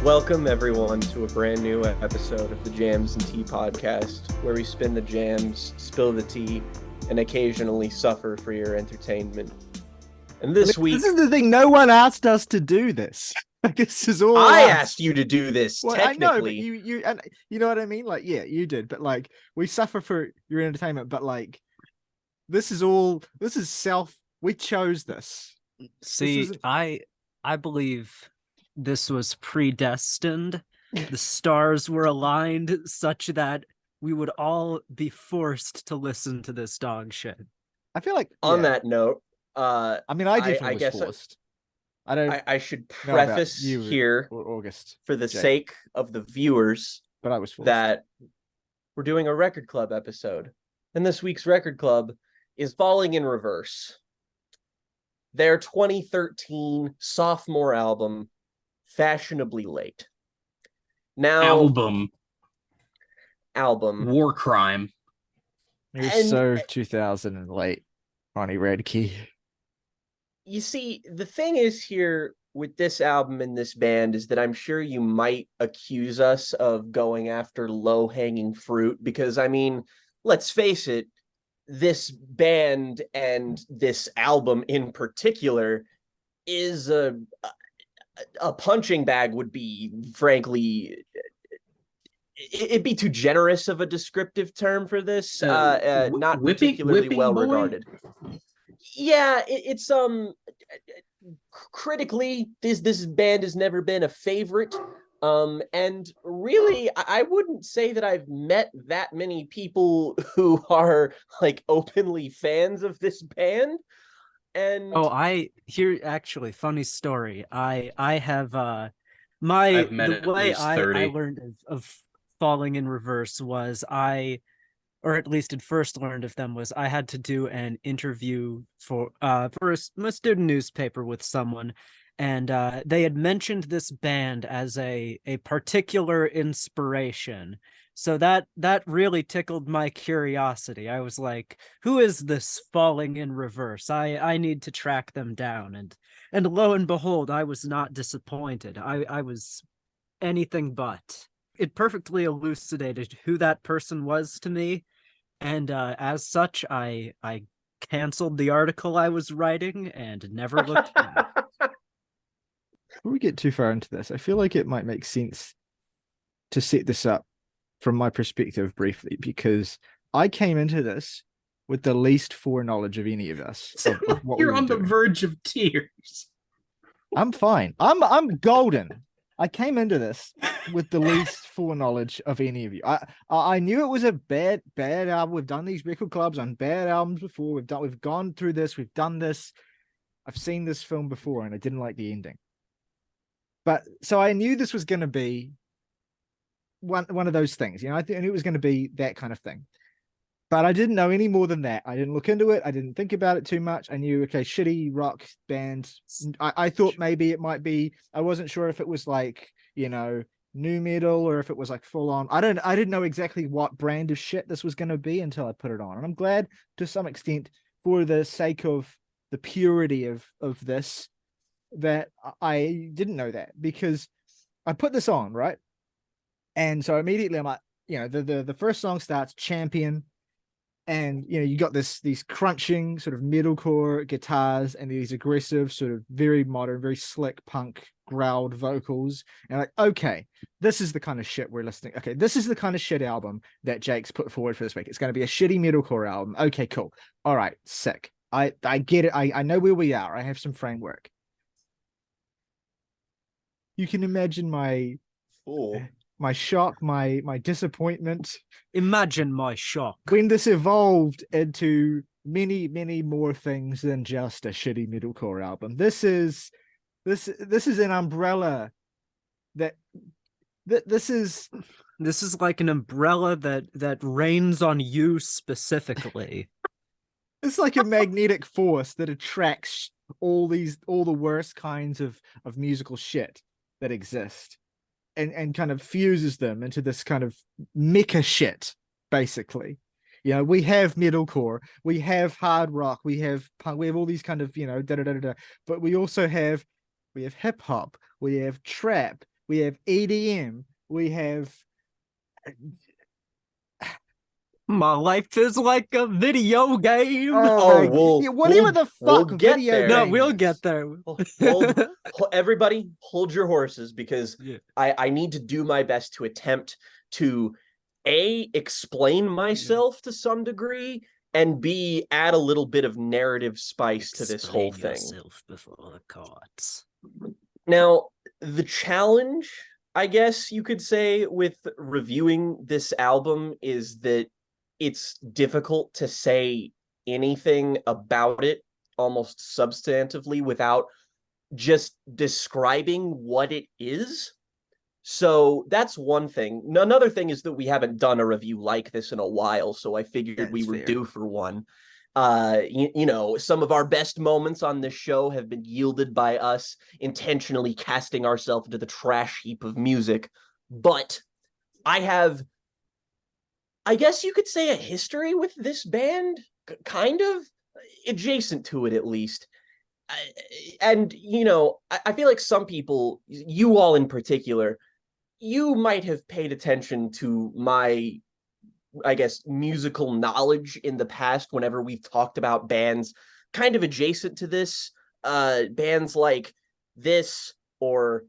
Welcome, everyone, to a brand new episode of the Jams and Tea podcast, where we spin the jams, spill the tea, and occasionally suffer for your entertainment. And this week, this is the thing. No one asked us to do this. This is all I us. asked you to do this. Well, technically, I know, but you know what I mean. Like, yeah, you did, but like, we suffer for your entertainment. But like, this is self. We chose this. See, I believe this was predestined. The stars were aligned such that we would all be forced to listen to this dog shit. I feel like on that note, I mean, I definitely I was guess forced. I don't. I should preface you here, or August, for the Jake, sake of the viewers, but I was forced. that we're doing a record club episode, and this week's record club is Falling in Reverse, their 2013 sophomore album, Fashionably Late. Now, album War crime. You're and- so 2000 and late, Ronnie Radke. You see, the thing is here with this album and this band is that I'm sure you might accuse us of going after low-hanging fruit, because, I mean, let's face it, this band and this album in particular is a punching bag. Would be, frankly, it'd be too generous of a descriptive term for this. Not particularly well regarded. Yeah, it's critically, this band has never been a favorite. And really, I wouldn't say that I've met that many people who are like openly fans of this band. And Actually, funny story. I have I've met the at way least I 30. learned of Falling in Reverse was or at least had first learned of them, was I had to do an interview for a student newspaper with someone, and they had mentioned this band as a particular inspiration. So that really tickled my curiosity. I was like, who is this Falling in Reverse? I need to track them down. And lo and behold, I was not disappointed. I was anything but. It perfectly elucidated who that person was to me, and as such, I canceled the article I was writing and never looked back. Before we get too far into this, I feel like it might make sense to set this up from my perspective briefly, because I came into this with the least foreknowledge of any of us. Of what You're we were on the doing. verge of tears. I'm fine. I'm golden. I came into this with the least foreknowledge of any of you. I knew it was a bad album. We've done these record clubs on bad albums before. We've gone through this. We've done this. I've seen this film before, and I didn't like the ending. But so I knew this was going to be one of those things. You know, I knew it was going to be that kind of thing. But I didn't know any more than that. I didn't look into it. I didn't think about it too much. I knew, okay, shitty rock band. I thought maybe it might be, I wasn't sure if it was like, you know, new metal or if it was like full on. I didn't know exactly what brand of shit this was going to be until I put it on. And I'm glad to some extent, for the sake of the purity of this, that I didn't know that, because I put this on, right? And so immediately I'm like, you know, the first song starts, Champion. And, you know, you got these crunching sort of metalcore guitars and these aggressive, sort of very modern, very slick punk growled vocals. And like, okay, this is the kind of shit we're listening. Okay, this is the kind of shit album that Jake's put forward for this week. It's going to be a shitty metalcore album. Okay, cool. All right, sick. I get it. I know where we are. I have some framework. You can imagine my shock, my disappointment. Imagine my shock when this evolved into many, many more things than just a shitty metalcore album. This is an umbrella this is like an umbrella that rains on you specifically. It's like a magnetic force that attracts all the worst kinds of musical shit that exist. And kind of fuses them into this kind of mecha shit, basically. You know, we have metalcore, we have hard rock, we have punk, we have all these kind of, you know, but we also have hip hop, we have trap, we have EDM, we have My life is like a video game. yeah, whatever the fuck we'll get video there. No, game we'll is. get there. Everybody, hold your horses, because Yeah. I need to do my best to attempt to explain myself to some degree, and B, add a little bit of narrative spice to this whole Explain thing. yourself before the courts. Now, the challenge, I guess you could say, with reviewing this album is that it's difficult to say anything about it almost substantively without just describing what it is. So that's one thing. Another thing is that we haven't done a review like this in a while, so I figured we That's were fair. due for one. You know, some of our best moments on this show have been yielded by us intentionally casting ourselves into the trash heap of music. But I have, I guess you could say, a history with this band, kind of adjacent to it at least. And, you know, I feel like some people, you all in particular, you might have paid attention to my, I guess, musical knowledge in the past whenever we've talked about bands kind of adjacent to this, bands like this, or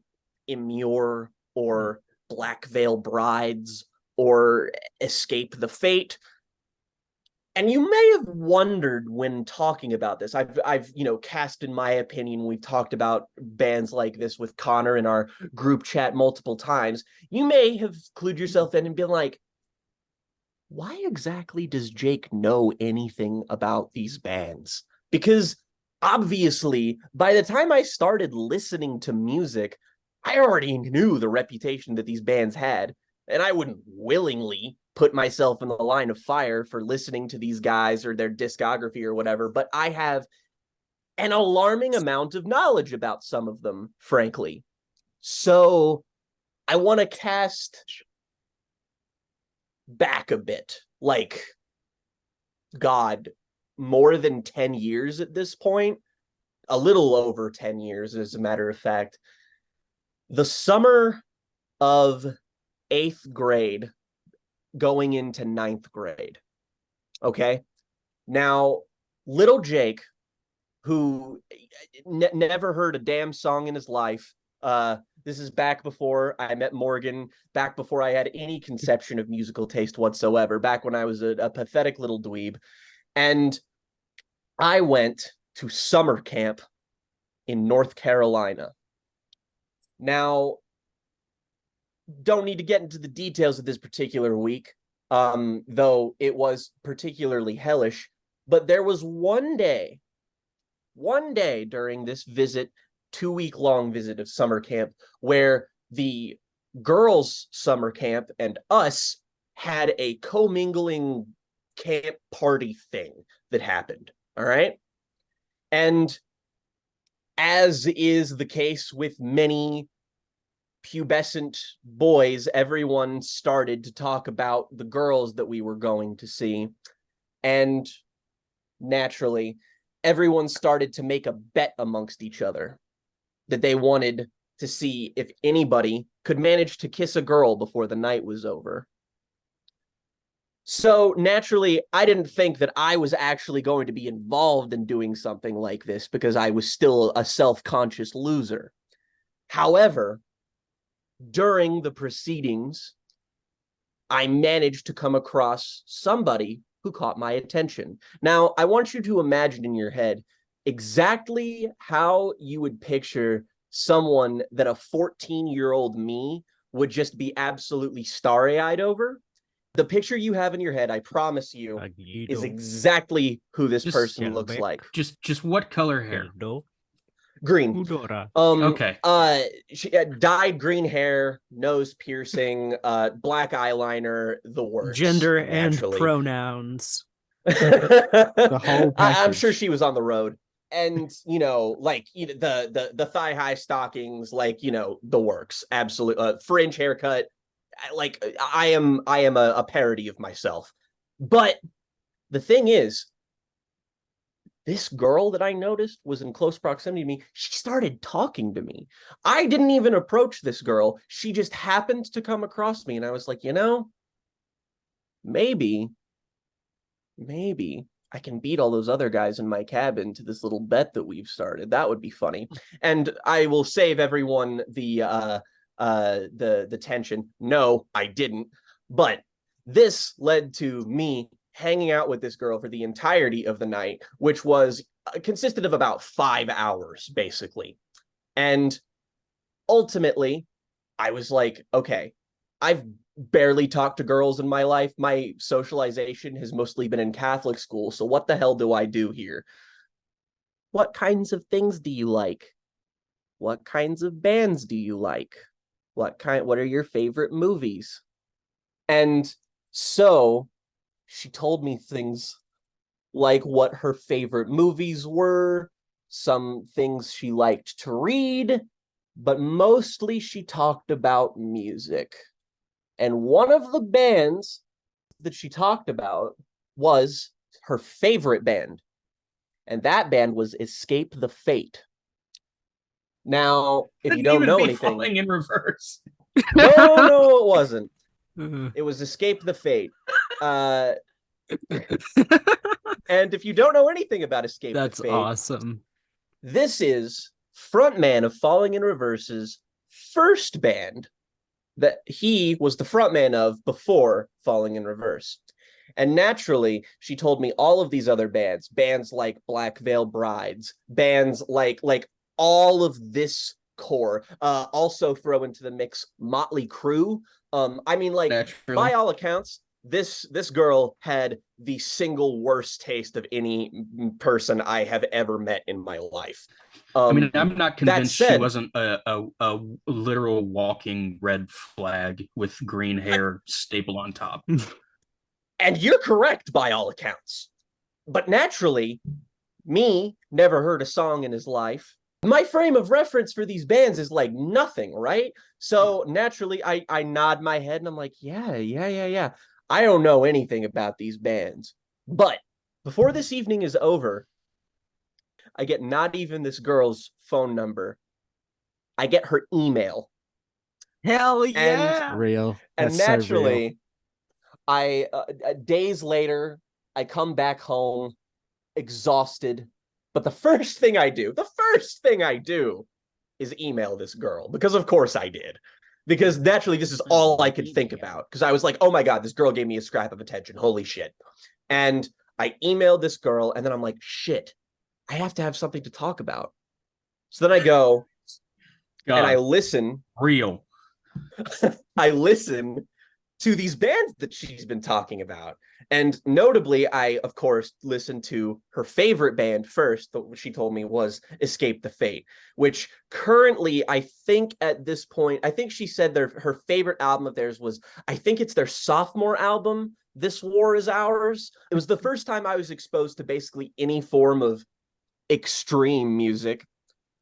Immure, or Black Veil Brides, or Escape the Fate. And you may have wondered when talking about this. I've you know, cast in my opinion. We've talked about bands like this with Connor in our group chat multiple times. You may have clued yourself in and been like, why exactly does Jake know anything about these bands? Because obviously, by the time I started listening to music, I already knew the reputation that these bands had, and I wouldn't willingly put myself in the line of fire for listening to these guys or their discography or whatever, but I have an alarming amount of knowledge about some of them, frankly. So I want to cast back a bit, like, God, more than 10 years at this point, a little over 10 years, as a matter of fact. The summer of 8th grade, going into 9th grade. Okay. Now, little Jake, who never heard a damn song in his life, this is back before I met Morgan, back before I had any conception of musical taste whatsoever, back when I was a pathetic little dweeb. And I went to summer camp in North Carolina. Now, don't need to get into the details of this particular week, though it was particularly hellish. But there was one day during this visit, 2-week-long visit of summer camp, where the girls' summer camp and us had a commingling camp party thing that happened. All right. And as is the case with many pubescent boys, everyone started to talk about the girls that we were going to see. And naturally, everyone started to make a bet amongst each other that they wanted to see if anybody could manage to kiss a girl before the night was over. So naturally, I didn't think that I was actually going to be involved in doing something like this because I was still a self-conscious loser. However, during the proceedings, I managed to come across somebody who caught my attention. Now, I want you to imagine in your head exactly how you would picture someone that a 14-year-old me would just be absolutely starry-eyed over. The picture you have in your head, I promise you, is exactly who this person looks like. Just what color hair? Green. Okay. She had dyed green hair, nose piercing, black eyeliner, the works. Gender naturally. and pronouns. The whole I'm sure package. she was on the road. And, you know, like, you know, the thigh-high stockings, like, you know, the works. Absolute fringe haircut. Like, I am a parody of myself. But the thing is, this girl that I noticed was in close proximity to me. She started talking to me. I didn't even approach this girl. She just happened to come across me. And I was like, maybe I can beat all those other guys in my cabin to this little bet that we've started. That would be funny. And I will save everyone the tension. No, I didn't. But this led to me hanging out with this girl for the entirety of the night, which was consisted of about 5 hours, basically. And ultimately, I was like, okay, I've barely talked to girls in my life. My socialization has mostly been in Catholic school. So what the hell do I do here? What kinds of things do you like? What kinds of bands do you like? What are your favorite movies? And so she told me things like what her favorite movies were, some things she liked to read, but mostly she talked about music. And one of the bands that she talked about was her favorite band. And that band was Escape the Fate. Now, if you don't know anything, Falling in Reverse. No, it wasn't. It was Escape the Fate. And if you don't know anything about Escape the Fate, That's awesome. This is frontman of Falling in Reverse's first band that he was the frontman of before Falling in Reverse. And naturally, she told me all of these other bands like Black Veil Brides, bands like all of this core. Also throw into the mix Motley Crue. I mean, like, Naturally. by all accounts, this girl had the single worst taste of any person I have ever met in my life. I mean, I'm not convinced said, she wasn't a literal walking red flag with green hair stapled on top. And you're correct by all accounts. But naturally, me never heard a song in his life. My frame of reference for these bands is like nothing, right? So naturally, I nod my head and I'm like, yeah. I don't know anything about these bands. But before this evening is over, I get not even this girl's phone number. I get her email. Hell yeah. Real. And That's so real. naturally, I days later, I come back home exhausted. But the first thing I do is email this girl, because of course I did. Because naturally, this is all I could think about. Because I was like, oh my God, this girl gave me a scrap of attention. Holy shit. And I emailed this girl, and then I'm like, shit, I have to have something to talk about. So then I go and I listen. Real. I listen to these bands that she's been talking about. And notably, I, of course, listened to her favorite band first, that she told me was Escape the Fate, which currently, I think at this point, I think she said her favorite album of theirs was, I think it's their sophomore album, This War Is Ours. It was the first time I was exposed to basically any form of extreme music,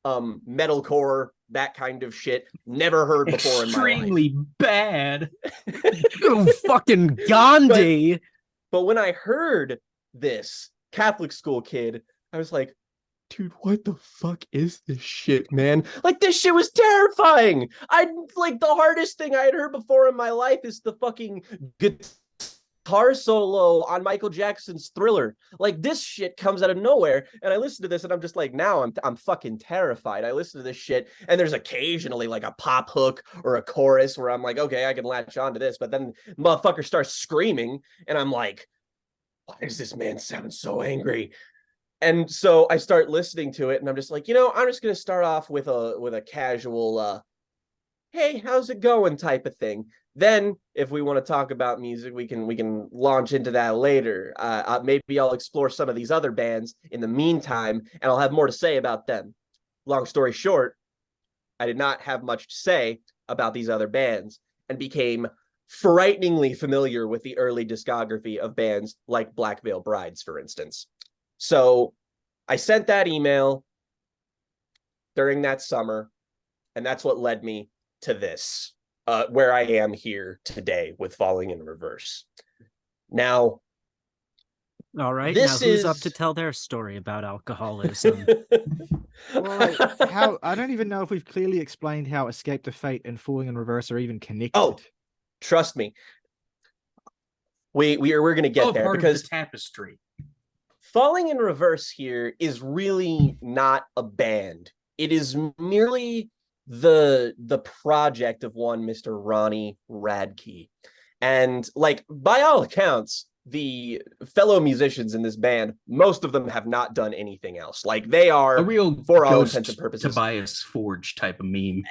metalcore, that kind of shit. Never heard before in my life. Extremely bad. Oh, fucking Gandhi. But when I heard this, Catholic school kid, I was like, dude, what the fuck is this shit, man? Like, this shit was terrifying. The hardest thing I had heard before in my life is the fucking guitar solo on Michael Jackson's Thriller. Like, this shit comes out of nowhere, and I listen to this and I'm just like, now I'm fucking terrified. I listen to this shit and there's occasionally like a pop hook or a chorus where I'm like, okay, I can latch onto this, but then motherfucker starts screaming and I'm like, why does this man sound so angry? And so I start listening to it and I'm just like, I'm just gonna start off with a casual hey, how's it going type of thing. Then, if we want to talk about music, we can launch into that later. Maybe I'll explore some of these other bands in the meantime, and I'll have more to say about them. Long story short, I did not have much to say about these other bands, and became frighteningly familiar with the early discography of bands like Black Veil Brides, for instance. So I sent that email during that summer, and that's what led me to this. Where I am here today with Falling in Reverse. Now, All right, This now who's up is to tell their story about alcoholism? Well, like how I don't even know if we've clearly explained how Escape the Fate and Falling in Reverse are even connected. Oh, trust me. We're gonna get there, part of the because tapestry. Falling in Reverse here is really not a band. It is merely the project of one Mr. Ronnie Radke. And like by all accounts, the fellow musicians in this band, most of them have not done anything else. Like they are, A real for all intents and Ghost purposes, Tobias Forge type of meme.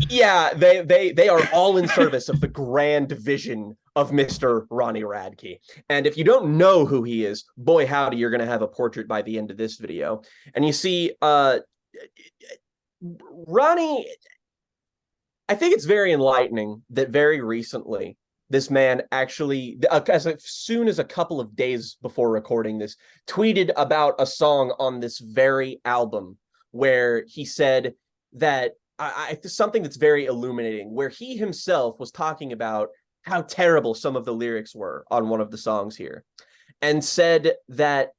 yeah, they are all in service of the grand vision of Mr. Ronnie Radke. And if you don't know who he is, boy howdy, you're gonna have a portrait by the end of this video. And you see, Ronnie, I think it's very enlightening that very recently this man actually, as soon as a couple of days before recording this, tweeted about a song on this very album where he said that something that's very illuminating, where he himself was talking about how terrible some of the lyrics were on one of the songs here, and said that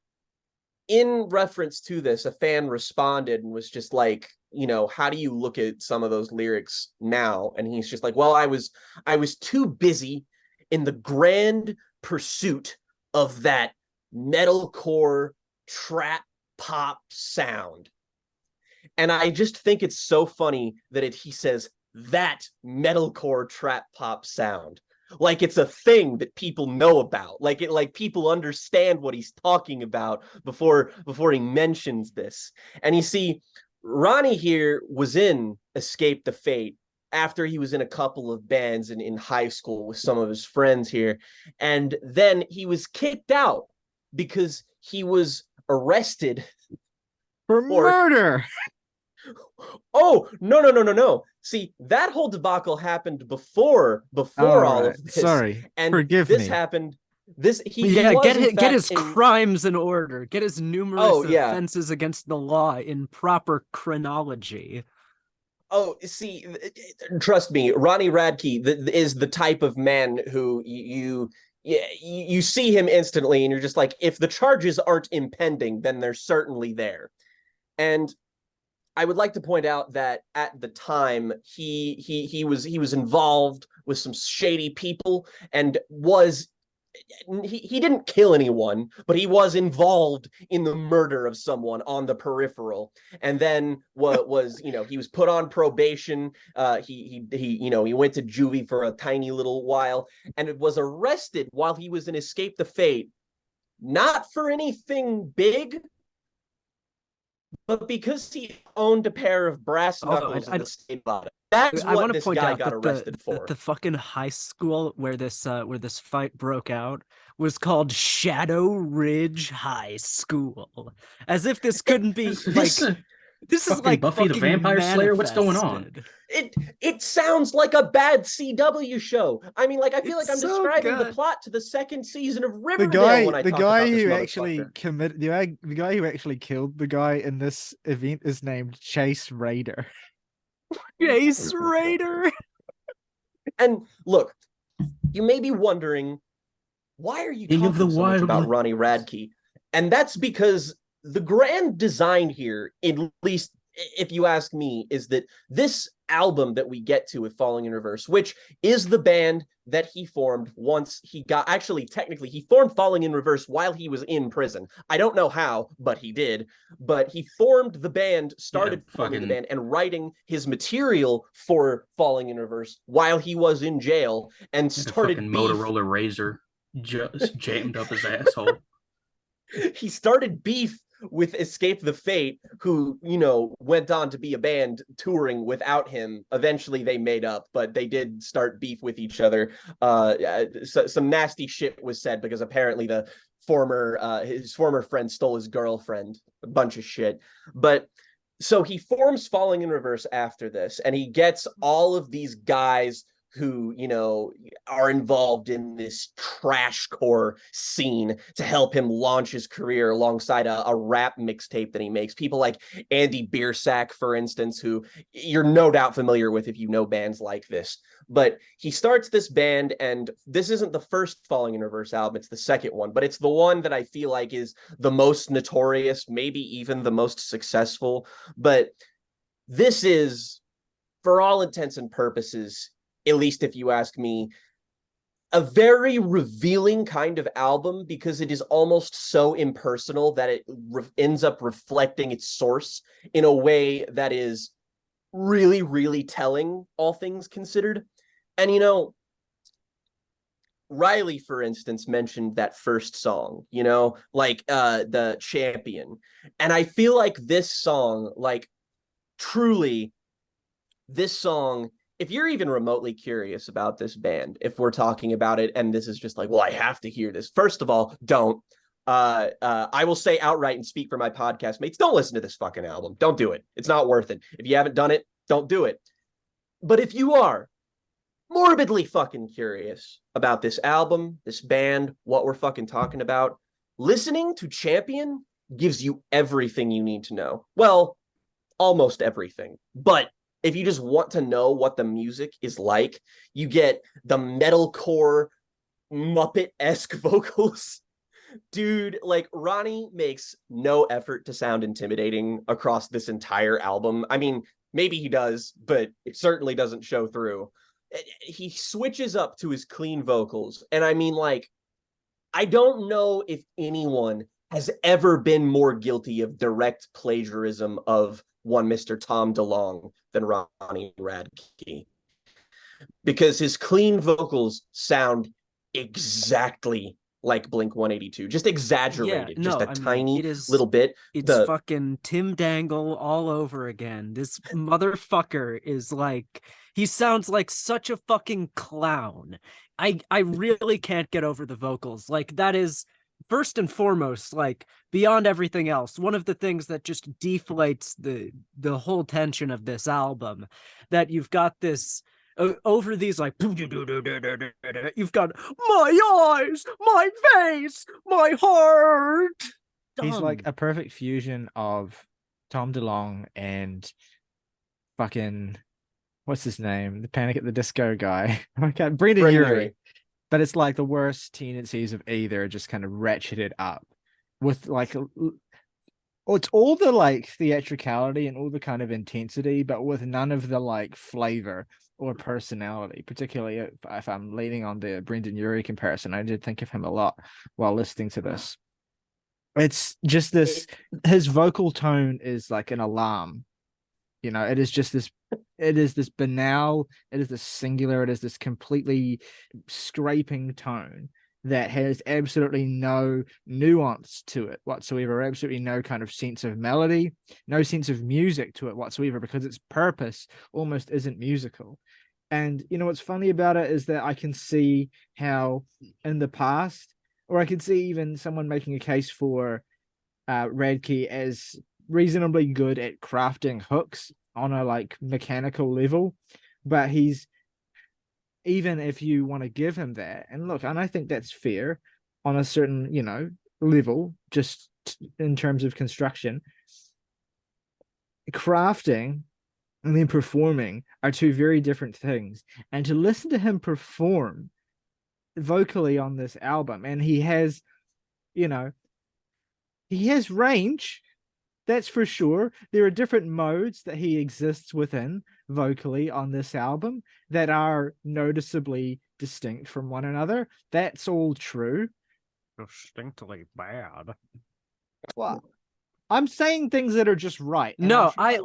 in reference to this, a fan responded and was just like, you know, how do you look at some of those lyrics now? And he's just like, well, I was too busy in the grand pursuit of that metalcore trap pop sound. And I just think it's so funny that he says that metalcore trap pop sound, like it's a thing that people know about, like people understand what he's talking about before he mentions this. And you see, Ronnie here was in Escape the Fate after he was in a couple of bands in high school with some of his friends here, and then he was kicked out because he was arrested For murder. Oh, no. See, that whole debacle happened before all of this. Sorry. And forgive this me. happened. Get his crimes in order. Get his numerous yeah. offenses against the law in proper chronology. Oh, see, trust me, Ronnie Radke is the type of man who you see him instantly and you're just like, if the charges aren't impending, then they're certainly there. And I would like to point out that at the time he was involved with some shady people and he didn't kill anyone, but he was involved in the murder of someone on the peripheral. And then what was, he was put on probation. He went to juvie for a tiny little while and it was arrested while he was in Escape the Fate, not for anything big, but because he owned a pair of brass knuckles in the state bottom. That's what this guy got arrested for. The fucking high school where this fight broke out was called Shadow Ridge High School. As if this couldn't be this is like Buffy the Vampire Slayer. What's going on? It sounds like a bad CW show. I mean, I feel like I'm describing the plot to the second season of Riverdale when I talk about this motherfucker. The guy who actually killed the guy in this event is named Chase Raider. Chase Raider. And look, you may be wondering, why are you talking so much about Ronnie Radke? And that's because the grand design here, at least if you ask me, is that this album that we get to with Falling in Reverse, which is the band that he formed once he got, actually, technically, he formed Falling in Reverse while he was in prison. I don't know how, but he did. But he formed the band, started forming the band, and writing his material for Falling in Reverse while he was in jail, and started beef. Motorola Razor just jammed up his asshole. He started beef with Escape the Fate, who, went on to be a band touring without him. Eventually they made up, but they did start beef with each other. Some nasty shit was said because apparently his former friend stole his girlfriend, a bunch of shit. But so he forms Falling in Reverse after this, and he gets all of these guys who, are involved in this trashcore scene to help him launch his career alongside a rap mixtape that he makes. People like Andy Biersack, for instance, who you're no doubt familiar with if you know bands like this. But he starts this band, and this isn't the first Falling in Reverse album, it's the second one, but it's the one that I feel like is the most notorious, maybe even the most successful. But this is, for all intents and purposes, at least if you ask me, a very revealing kind of album, because it is almost so impersonal that it ends up reflecting its source in a way that is really, really telling, all things considered. And Riley, for instance, mentioned that first song, like the Champion. And I feel like this song, like truly, this song, if you're even remotely curious about this band, if we're talking about it and this is just like, well, I have to hear this. First of all, don't. I will say outright and speak for my podcast mates, don't listen to this fucking album. Don't do it. It's not worth it. If you haven't done it, don't do it. But if you are morbidly fucking curious about this album, this band, what we're fucking talking about, listening to Champion gives you everything you need to know. Well, almost everything. But if you just want to know what the music is like, you get the metalcore Muppet-esque vocals. Dude, like, Ronnie makes no effort to sound intimidating across this entire album. I mean, maybe he does, but it certainly doesn't show through. He switches up to his clean vocals. And I mean, like, I don't know if anyone has ever been more guilty of direct plagiarism of one Mr. Tom DeLonge than Ronnie Radke, because his clean vocals sound exactly like Blink 182, just exaggerated, just a tiny little bit. It's fucking Tim Dangle all over again. This motherfucker is like, he sounds like such a fucking clown. I really can't get over the vocals. Like, that is first and foremost, like, beyond everything else, one of the things that just deflates the whole tension of this album, that you've got this over these, like, you've got my eyes, my face, my heart. He's like a perfect fusion of Tom DeLonge and fucking, what's his name, the Panic at the Disco guy. Brendan Urie. But it's like the worst tendencies of either just kind of ratcheted up with like, it's all the like theatricality and all the kind of intensity, but with none of the like flavor or personality, particularly if I'm leaning on the Brendan Urie comparison. I did think of him a lot while listening to this. It's just this, his vocal tone is like an alarm. It is just this, it is this banal, it is this singular, it is this completely scraping tone that has absolutely no nuance to it whatsoever, absolutely no kind of sense of melody, no sense of music to it whatsoever, because its purpose almost isn't musical. And what's funny about it is that I can see how in the past, or I could see even someone making a case for Radke as reasonably good at crafting hooks on a like mechanical level, but he's, even if you want to give him that, and look, and I think that's fair on a certain level, just in terms of construction, crafting and then performing are two very different things. And to listen to him perform vocally on this album, and he has range, that's for sure. There are different modes that he exists within vocally on this album that are noticeably distinct from one another. That's all true. Distinctly bad. Well, I'm saying things that are just right. No, I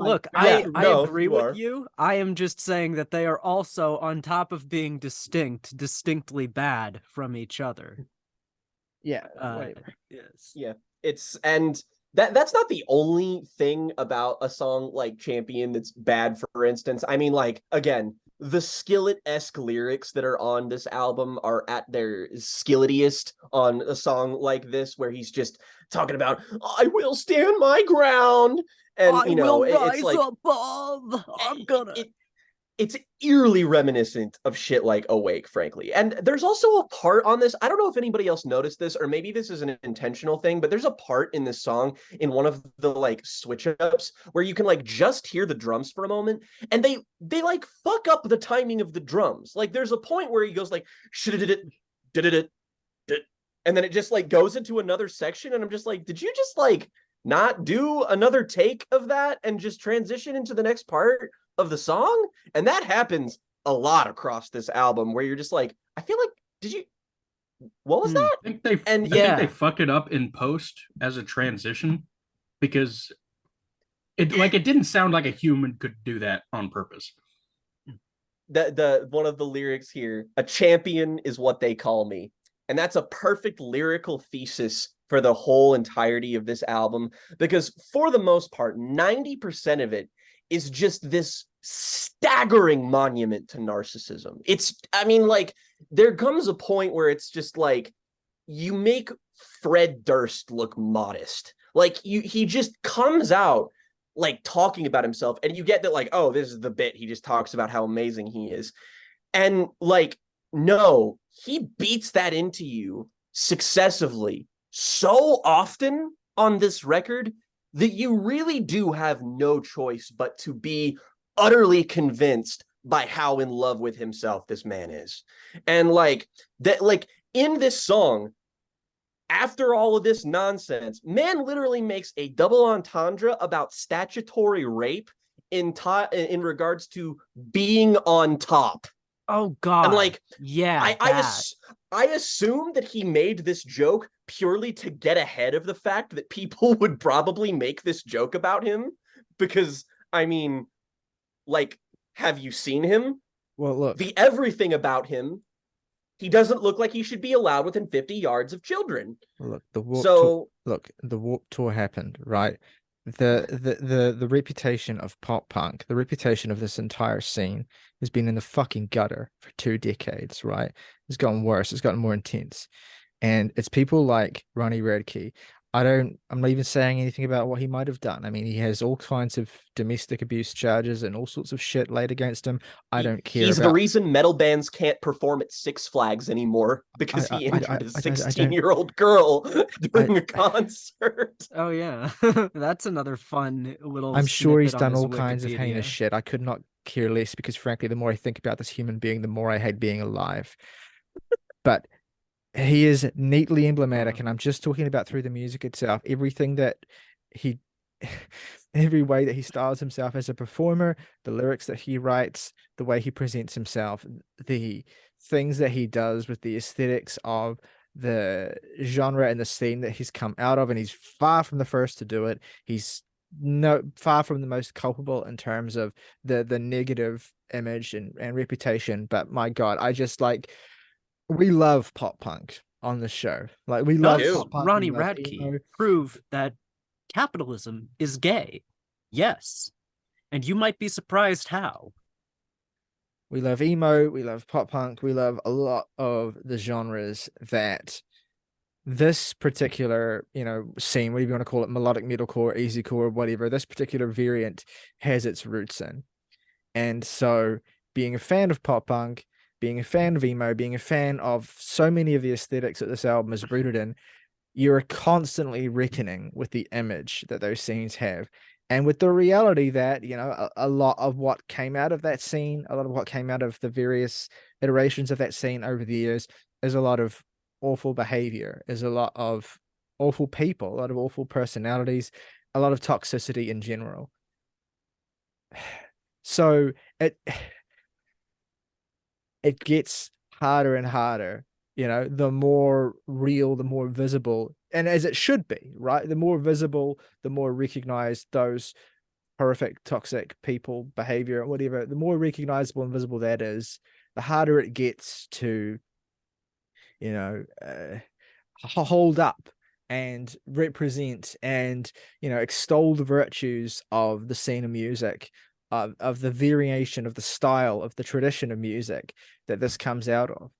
agree with you. I am just saying that they are also, on top of being distinctly bad from each other. Yeah. Yes. Yeah. And that's not the only thing about a song like Champion that's bad, for instance. I mean, like, again, the Skillet-esque lyrics that are on this album are at their skilletiest on a song like this, where he's just talking about, I will stand my ground. And, I will rise it's like, above. I'm gonna... it's eerily reminiscent of shit like Awake, frankly. And there's also a part on this. I don't know if anybody else noticed this, or maybe this is an intentional thing, but there's a part in this song in one of the like switch ups where you can like just hear the drums for a moment, and they like fuck up the timing of the drums. Like there's a point where he goes like did it, and then it just like goes into another section, and I'm just like, did you just like not do another take of that and just transition into the next part of the song? And that happens a lot across this album where you're just like, I feel like, did you, what was that? I think they fuck it up in post as a transition because it didn't sound like a human could do that on purpose. The one of the lyrics here, a champion is what they call me. And that's a perfect lyrical thesis for the whole entirety of this album, because for the most part, 90% of it is just this staggering monument to narcissism. I mean, like, there comes a point where it's just like, you make Fred Durst look modest. Like, he just comes out like talking about himself, and you get that, like, oh, this is the bit. He just talks about how amazing he is. And like, no, he beats that into you successively so often on this record that you really do have no choice but to be utterly convinced by how in love with himself this man is. And like that, like in this song, after all of this nonsense, man literally makes a double entendre about statutory rape in regards to being on top. Oh God! I'm like, yeah, I assume that he made this joke purely to get ahead of the fact that people would probably make this joke about him, because I mean, like, have you seen him? Well, look, the everything about him, he doesn't look like he should be allowed within 50 yards of children. Look, the Warped Tour happened, right? The reputation of pop punk, the reputation of this entire scene has been in the fucking gutter for 2 decades, right? It's gotten worse, it's gotten more intense. And it's people like Ronnie Radke. I'm not even saying anything about what he might have done. I mean, he has all kinds of domestic abuse charges and all sorts of shit laid against him. I don't care. He's the reason metal bands can't perform at Six Flags anymore, because he injured a 16-year-old girl during a concert. Oh yeah, that's another fun little. I'm sure he's done all Wikipedia. kinds of heinous shit. I could not care less, because frankly, the more I think about this human being, the more I hate being alive. But he is neatly emblematic, and I'm just talking about through the music itself. Everything that he, every way that he styles himself as a performer, the lyrics that he writes, the way he presents himself, the things that he does with the aesthetics of the genre and the scene that he's come out of, and he's far from the first to do it. He's far from the most culpable in terms of the negative image and reputation. But my God, I just like. We love pop punk on the show. Like, we love pop punk. Ronnie Radke prove that capitalism is gay. Yes. And you might be surprised how. We love emo, we love pop punk, we love a lot of the genres that this particular, scene, whatever you want to call it, melodic metalcore, easycore, whatever, this particular variant has its roots in. And so being a fan of pop punk, being a fan of emo, being a fan of so many of the aesthetics that this album is rooted in, you're constantly reckoning with the image that those scenes have, and with the reality that, a lot of what came out of that scene, a lot of what came out of the various iterations of that scene over the years, is a lot of awful behavior, is a lot of awful people, a lot of awful personalities, a lot of toxicity in general. So it gets harder and harder, the more real, the more visible, and as it should be, right? The more visible, the more recognized those horrific, toxic people, behavior, whatever, the more recognizable and visible that is, the harder it gets to, hold up and represent and, extol the virtues of the scene of music, of the variation of the style of the tradition of music that this comes out of.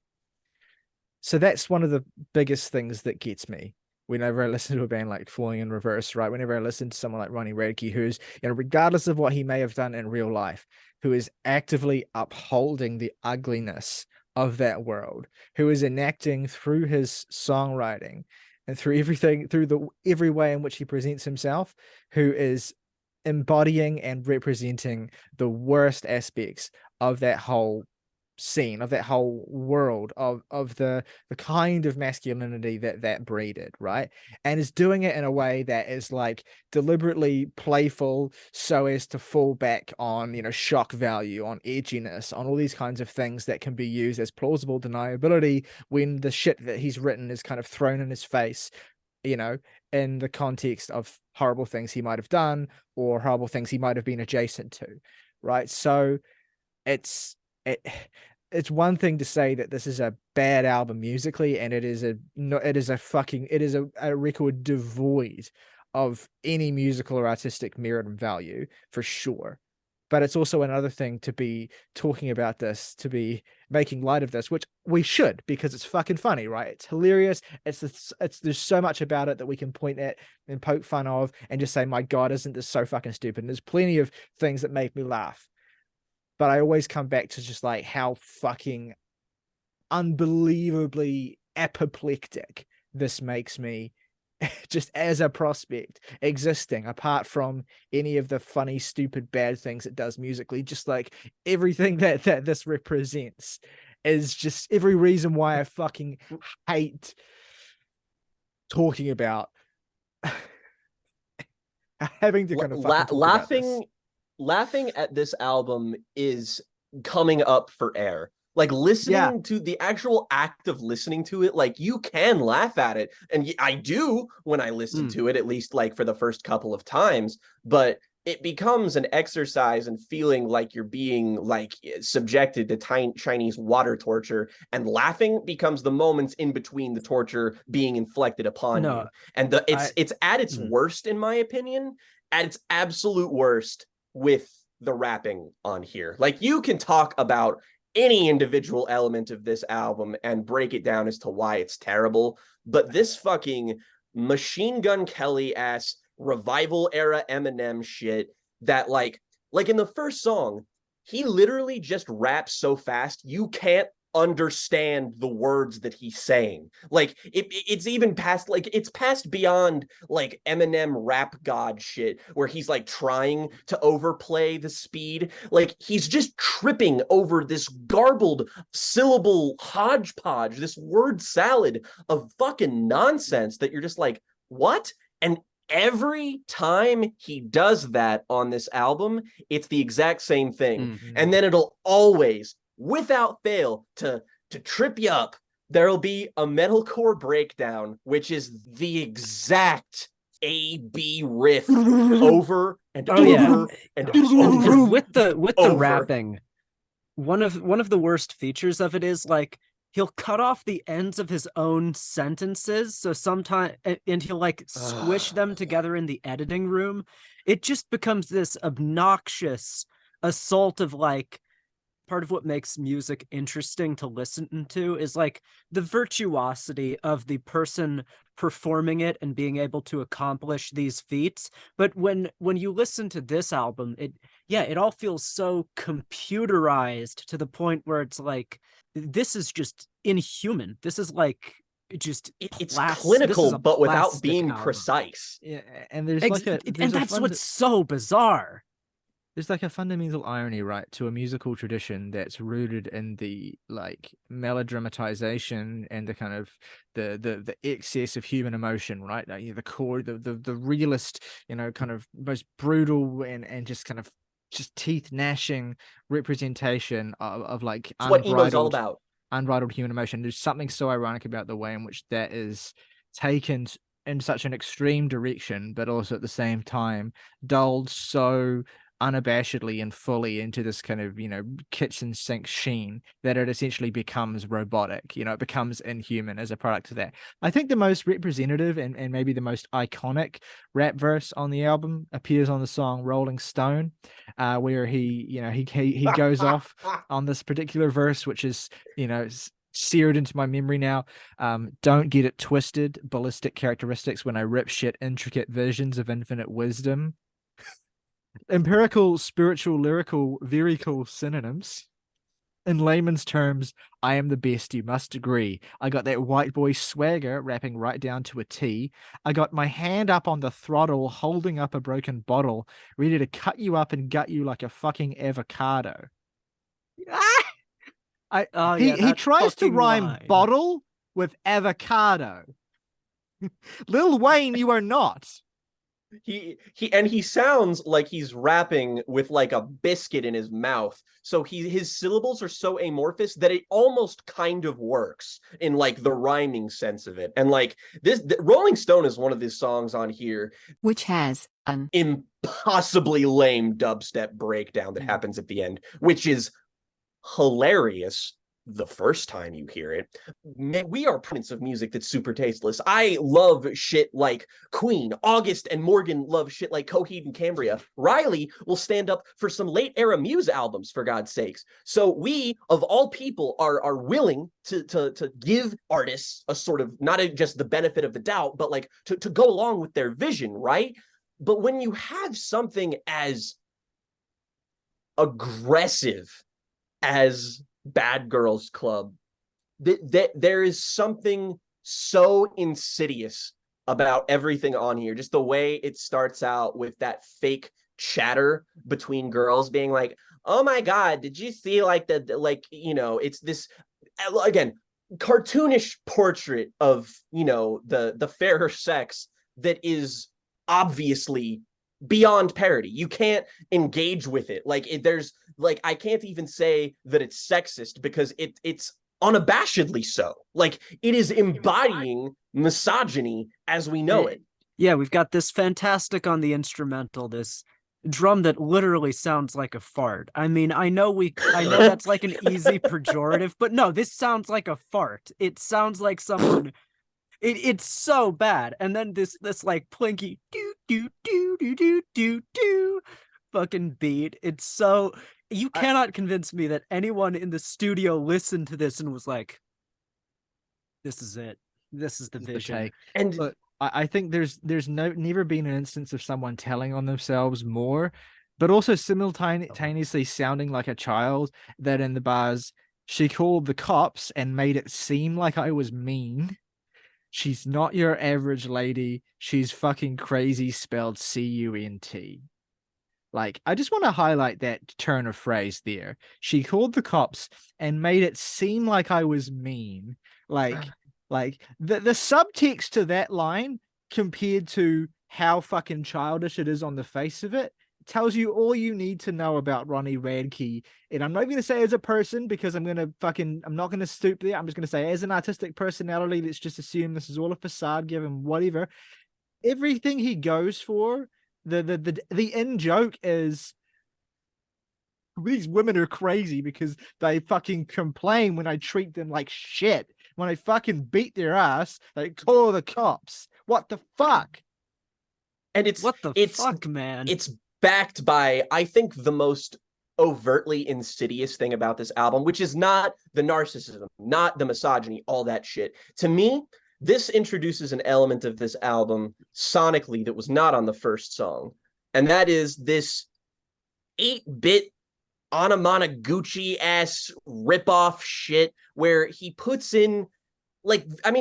So that's one of the biggest things that gets me whenever I listen to a band like Falling in Reverse, right? Whenever I listen to someone like Ronnie Radke, who's, regardless of what he may have done in real life, who is actively upholding the ugliness of that world, who is enacting through his songwriting and through everything, through every way in which he presents himself, who is embodying and representing the worst aspects of that whole scene, of that whole world, of the kind of masculinity that breeded, right? And is doing it in a way that is like deliberately playful so as to fall back on, shock value, on edginess, on all these kinds of things that can be used as plausible deniability when the shit that he's written is kind of thrown in his face, in the context of horrible things he might have done or horrible things he might have been adjacent to, right? So it's one thing to say that this is a bad album musically, and it is a record devoid of any musical or artistic merit and value, for sure. But it's also another thing to be talking about this, to be making light of this, which we should, because it's fucking funny, right? It's hilarious. There's so much about it that we can point at and poke fun of and just say, my God, isn't this so fucking stupid? And there's plenty of things that make me laugh. But I always come back to just like how fucking unbelievably apoplectic this makes me, just as a prospect existing, apart from any of the funny, stupid, bad things it does musically. Just like everything that this represents is just every reason why I fucking hate talking about having to kind of fucking talk about this. Laughing at this album is coming up for air. Like listening to the actual act of listening to it, like you can laugh at it. And I do when I listen to it, at least like for the first couple of times, but it becomes an exercise in feeling like you're being like subjected to Chinese water torture, and laughing becomes the moments in between the torture being inflicted upon you. And it's at its worst, in my opinion, at its absolute worst with the rapping on here. Like you can talk about any individual element of this album and break it down as to why it's terrible, but this fucking Machine Gun Kelly ass revival era Eminem shit that like in the first song, he literally just raps so fast you can't understand the words that he's saying. Like it's even past, like it's past beyond like Eminem rap god shit where he's like trying to overplay the speed. Like he's just tripping over this garbled syllable hodgepodge, this word salad of fucking nonsense that you're just like, what? And every time he does that on this album, it's the exact same thing. And then it'll always, without fail, to trip you up, there'll be a metalcore breakdown, which is the exact A-B riff over and over and over. With the rapping, one of the worst features of it is like he'll cut off the ends of his own sentences, so sometimes, and he'll like squish them together in the editing room. It just becomes this obnoxious assault of like, part of what makes music interesting to listen to is like the virtuosity of the person performing it and being able to accomplish these feats. But when you listen to this album, it all feels so computerized to the point where it's like, this is just inhuman. This is like just it's clinical, but without being album. Precise. Yeah, and there's that's what's so bizarre. There's like a fundamental irony, right, to a musical tradition that's rooted in the like melodramatization and the kind of the excess of human emotion, right? Like, the core, the realist, kind of most brutal and just kind of just teeth gnashing representation of like what emo's all about. Unbridled human emotion. There's something so ironic about the way in which that is taken in such an extreme direction, but also at the same time dulled so unabashedly and fully into this kind of kitchen sink sheen that it essentially becomes robotic. It becomes inhuman as a product of that. I think the most representative and maybe the most iconic rap verse on the album appears on the song Rolling Stone, where he goes off on this particular verse, which is seared into my memory now. Don't get it twisted. Ballistic characteristics when I rip shit intricate visions of infinite wisdom. Empirical, spiritual, lyrical, very cool synonyms. In layman's terms, I am the best, you must agree. I got that white boy swagger rapping right down to a T. I got my hand up on the throttle, holding up a broken bottle, ready to cut you up and gut you like a fucking avocado. Oh he yeah, that tries to fucking rhyme line. bottle with avocado. Lil Wayne, you are not. He sounds like he's rapping with like a biscuit in his mouth. So his syllables are so amorphous that it almost kind of works in like the rhyming sense of it. And like Rolling Stone is one of these songs on here which has an impossibly lame dubstep breakdown that happens at the end, which is hilarious the first time you hear it. Man, we are prints of music that's super tasteless. I love shit like Queen. August and Morgan love shit like Coheed and Cambria. Riley will stand up for some late era Muse albums, for God's sakes. So we, of all people, are willing to give artists a sort of, not just the benefit of the doubt, but like to go along with their vision, right? But when you have something as aggressive as Bad Girls Club, there is something so insidious about everything on here. Just the way it starts out with that fake chatter between girls being like, oh my God, did you see like it's this, again, cartoonish portrait of, the fairer sex that is obviously beyond parody. You can't engage with it. There's I can't even say that it's sexist because it's unabashedly so. Like, it is embodying misogyny as we know it. Yeah, we've got this fantastic on the instrumental, this drum that literally sounds like a fart. I mean, I know that's like an easy pejorative, but no, this sounds like a fart. It sounds like someone it's so bad. And then this like plinky do do do do do do do fucking beat. It's so, you cannot convince me that anyone in the studio listened to this and was like, this is it. This is the vision. And but I think there's never been an instance of someone telling on themselves more, but also simultaneously sounding like a child, that in the bars, she called the cops and made it seem like I was mean. She's not your average lady. She's fucking crazy, spelled C-U-N-T. Like, I just want to highlight that turn of phrase there. She called the cops and made it seem like I was mean. Like the subtext to that line, compared to how fucking childish it is on the face of it, tells you all you need to know about Ronnie Radke. And I'm not going to say as a person, because I'm not going to stoop there. I'm just going to say as an artistic personality, let's just assume this is all a facade, give him whatever. Everything he goes for, the in joke is, these women are crazy because they fucking complain when I treat them like shit. When I fucking beat their ass, they call the cops. What the fuck? And it's fuck, man? It's backed by, I think, the most overtly insidious thing about this album, which is not the narcissism, not the misogyny, all that shit. To me, this introduces an element of this album sonically that was not on the first song. And that is this 8-bit Anamanaguchi-ass ripoff shit where he puts in,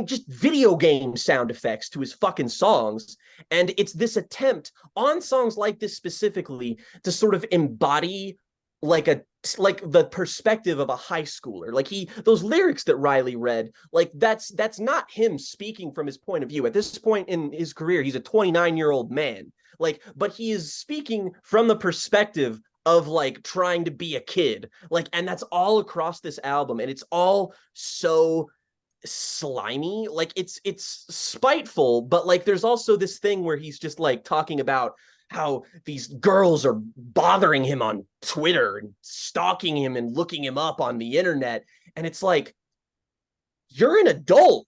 just video game sound effects to his fucking songs. And it's this attempt on songs like this specifically to sort of embody the perspective of a high schooler. Those lyrics that Riley read, that's not him speaking from his point of view. At this point in his career, he's a 29-year-old man. But he is speaking from the perspective of trying to be a kid. And that's all across this album. And it's all so slimy. It's spiteful, but there's also this thing where he's just talking about how these girls are bothering him on Twitter and stalking him and looking him up on the internet. And it's like, you're an adult.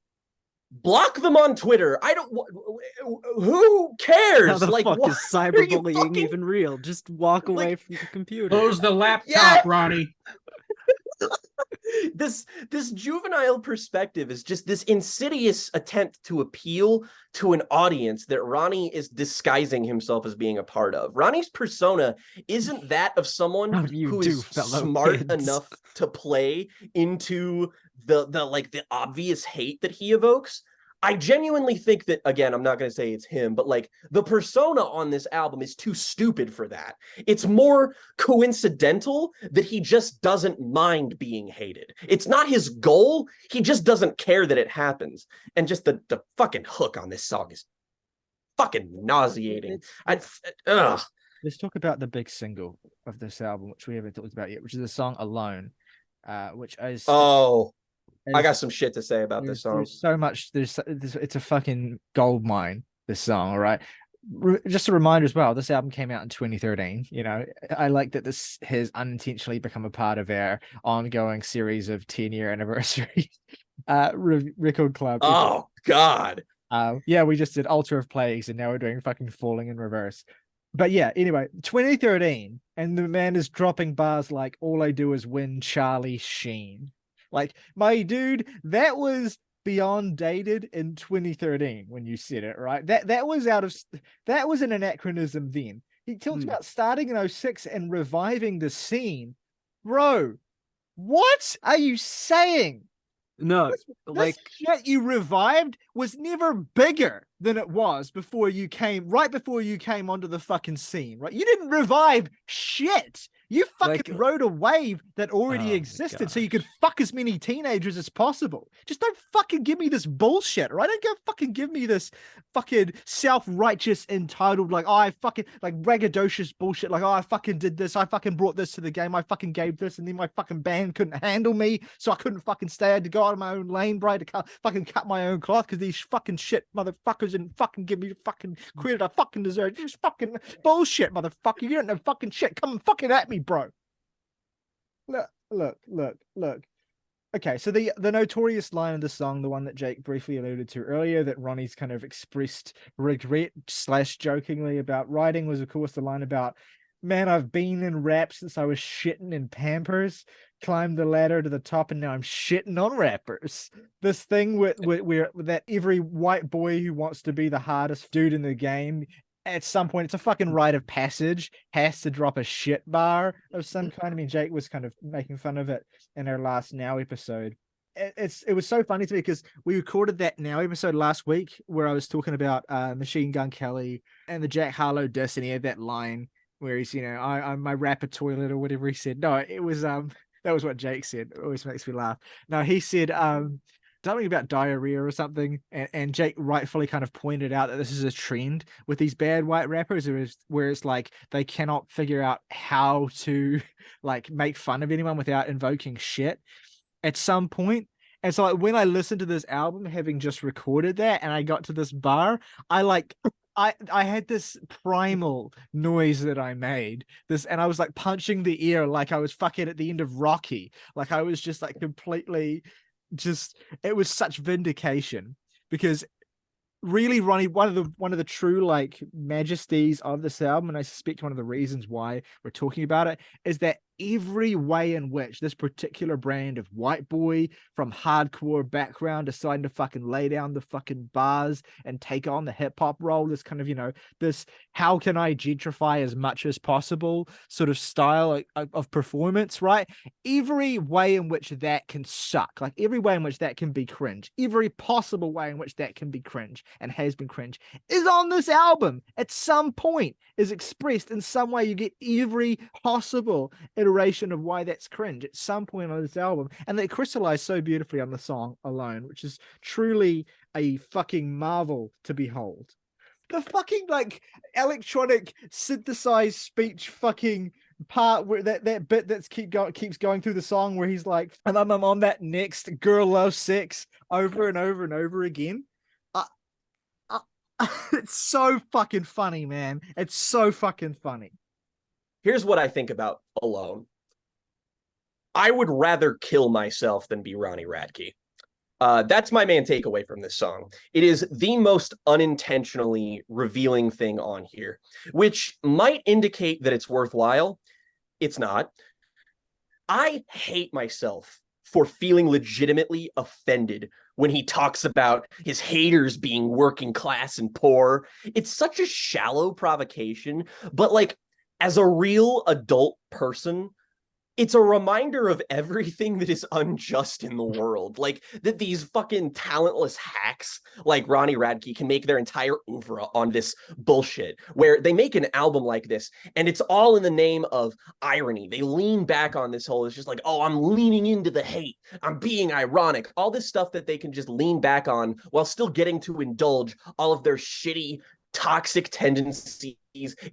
Block them on Twitter. Who cares? How the fuck what is cyberbullying even real? Just walk away from the computer. Close the laptop, Ronnie. This juvenile perspective is just this insidious attempt to appeal to an audience that Ronnie is disguising himself as being a part of. Ronnie's persona isn't that of someone How do you who do, is fellow smart kids? enough to play into the obvious hate that he evokes. I genuinely think that, again, I'm not going to say it's him, but like the persona on this album is too stupid for that. It's more coincidental that he just doesn't mind being hated. It's not his goal. He just doesn't care that it happens. And just the fucking hook on this song is fucking nauseating. Ugh. Let's talk about the big single of this album, which we haven't talked about yet, which is the song "Alone," which is I got some shit to say about this song. There's so much. It's a fucking gold mine. This song, all right. Just a reminder as well. This album came out in 2013. You know, I like that this has unintentionally become a part of our ongoing series of 10-year anniversary record club. Oh God. Yeah, we just did Altar of Plagues, and now we're doing fucking Falling in Reverse. But yeah, anyway, 2013, and the man is dropping bars like "All I do is win, Charlie Sheen." Like, my dude, that was beyond dated in 2013 when you said it, right? That was an anachronism then. He talked about starting in 06 and reviving the scene. Bro, what are you saying? No, This shit you revived was never bigger than it was right before you came onto the fucking scene, right? You didn't revive shit. You fucking rode a wave that already existed so you could fuck as many teenagers as possible. Just don't fucking give me this bullshit, right? Don't fucking give me this fucking self-righteous, entitled, like, oh, I fucking, like, braggadocious bullshit, like, oh, I fucking did this, I fucking brought this to the game, I fucking gave this, and then my fucking band couldn't handle me, so I couldn't fucking stay, I had to go out of my own lane, bro, to fucking cut my own cloth, because these fucking shit motherfuckers didn't fucking give me the fucking credit I fucking deserve. Just fucking bullshit, motherfucker. You don't know fucking shit. Come and fucking at me, bro. Look. Okay, so the notorious line of the song, the one that Jake briefly alluded to earlier, that Ronnie's kind of expressed regret / jokingly about writing, was of course the line about, man, I've been in rap since I was shitting in Pampers, climbed the ladder to the top, and now I'm shitting on rappers. This thing where that every white boy who wants to be the hardest dude in the game, at some point, it's a fucking rite of passage, has to drop a shit bar of some kind. I mean, Jake was kind of making fun of it in our last Now episode. It was so funny to me because we recorded that Now episode last week where I was talking about Machine Gun Kelly and the Jack Harlow diss, and he had that line where he's, you know, I'm my rapper toilet or whatever he said. No, it was that was what Jake said. It always makes me laugh. No, he said something about diarrhea or something, and Jake rightfully kind of pointed out that this is a trend with these bad white rappers, where it's like they cannot figure out how to like make fun of anyone without invoking shit at some point. And so, like, when I listened to this album, having just recorded that, and I got to this bar, I had this primal noise that I made this, and I was like punching the air like I was fucking at the end of Rocky. Like I was just like completely it was such vindication, because really, Ronnie, one of the true like majesties of this album, and I suspect one of the reasons why we're talking about it, is that every way in which this particular brand of white boy from hardcore background deciding to fucking lay down the fucking bars and take on the hip hop role, this kind of, you know, this how can I gentrify as much as possible sort of style of performance, right? Every way in which that can suck, like every way in which that can be cringe, every possible way in which that can be cringe and has been cringe is on this album at some point, is expressed in some way. You get every possible iteration of why that's cringe at some point on this album, and they crystallize so beautifully on the song Alone, which is truly a fucking marvel to behold. The fucking like electronic synthesized speech fucking part where that bit that's keeps going through the song where he's like, and I'm on that next girl loves sex over and over and over again. It's so fucking funny, man. It's so fucking funny. Here's what I think about Alone. I would rather kill myself than be Ronnie Radke. That's my main takeaway from this song. It is the most unintentionally revealing thing on here, which might indicate that it's worthwhile. It's not. I hate myself for feeling legitimately offended when he talks about his haters being working class and poor. It's such a shallow provocation, but like as a real adult person, it's a reminder of everything that is unjust in the world. Like that these fucking talentless hacks like Ronnie Radke can make their entire oeuvre on this bullshit, where they make an album like this and it's all in the name of irony. They lean back on this whole, it's just like, oh, I'm leaning into the hate. I'm being ironic. All this stuff that they can just lean back on while still getting to indulge all of their shitty, toxic tendencies,